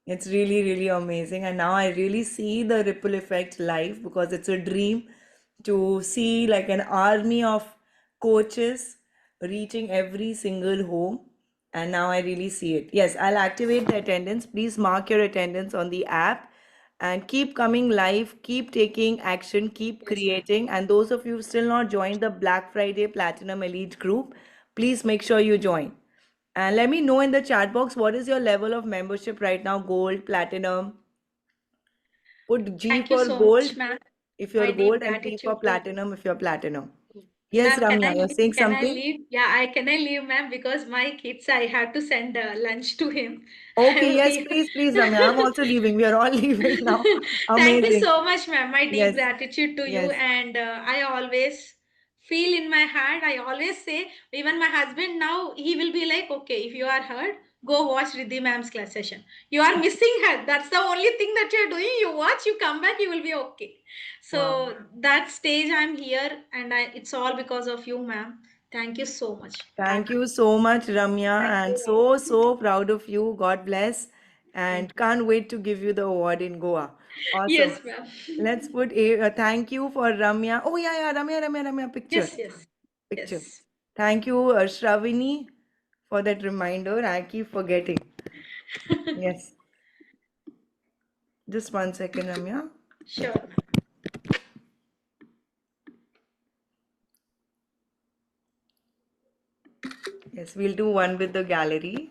it's really, really amazing. And now I really see the ripple effect live, because it's a dream to see like an army of coaches reaching every single home. And now I really see it. Yes, I'll activate the attendance. Please mark your attendance on the app and keep coming live, keep taking action, keep Yes, ma'am. creating. And those of you who still not joined the Black Friday Platinum Elite group, please make sure you join. And let me know in the chat box what is your level of membership right now, gold, platinum. Put G Thank you for so gold much, ma'am. if My you're deep gold, and P for gratitude to you. platinum if you're platinum. Yes, Ma'am, Ramya, you're saying can I something? leave? Yeah, can I leave, ma'am? Because my kids, I have to send lunch to him. I Okay, will yes, be. please, Ramya. I'm also leaving. We are all leaving now. Thank you Amazing. so much, ma'am. My deep Yes, gratitude to you. yes. And I always feel in my heart, I always say, even my husband now, he will be like, okay, if you are hurt, go watch Riddhi ma'am's class session. You are missing her. That's the only thing that you're doing. You watch, you come back, you will be okay. Wow. So that stage, I'm here, and it's all because of you, ma'am. Thank you so much. Thank you so much, Ramya, Thank and you. so, so proud of you. God bless. And can't wait to give you the award in Goa. Awesome. Yes, ma'am. Let's put a thank you for Ramya. Oh, yeah, Ramya, picture. Yes, yes, Picture. yes. Thank you, Shravini, for that reminder. I keep forgetting. Yes. Just 1 second, Ramya. Sure, ma'am. Yes, we'll do one with the gallery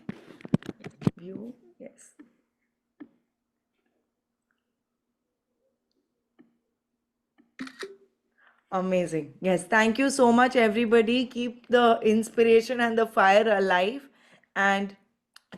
view. Yes. Amazing. Yes, thank you so much, everybody. Keep the inspiration and the fire alive. And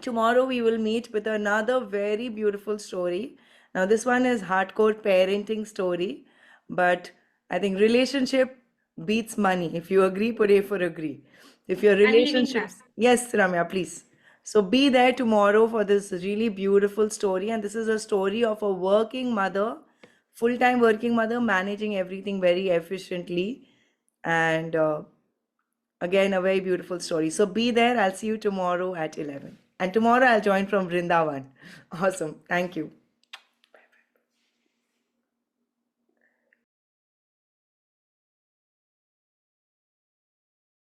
tomorrow we will meet with another very beautiful story. Now, this one is hardcore parenting story, but I think relationship beats money. If you agree, put A for agree. If your I'm leaving back. relationships, yes, Ramya, please. So be there tomorrow for this really beautiful story. And this is a story of a working mother, full-time working mother, managing everything very efficiently. And again, a very beautiful story. So be there. I'll see you tomorrow at 11. And tomorrow I'll join from Vrindavan. Awesome. Thank you.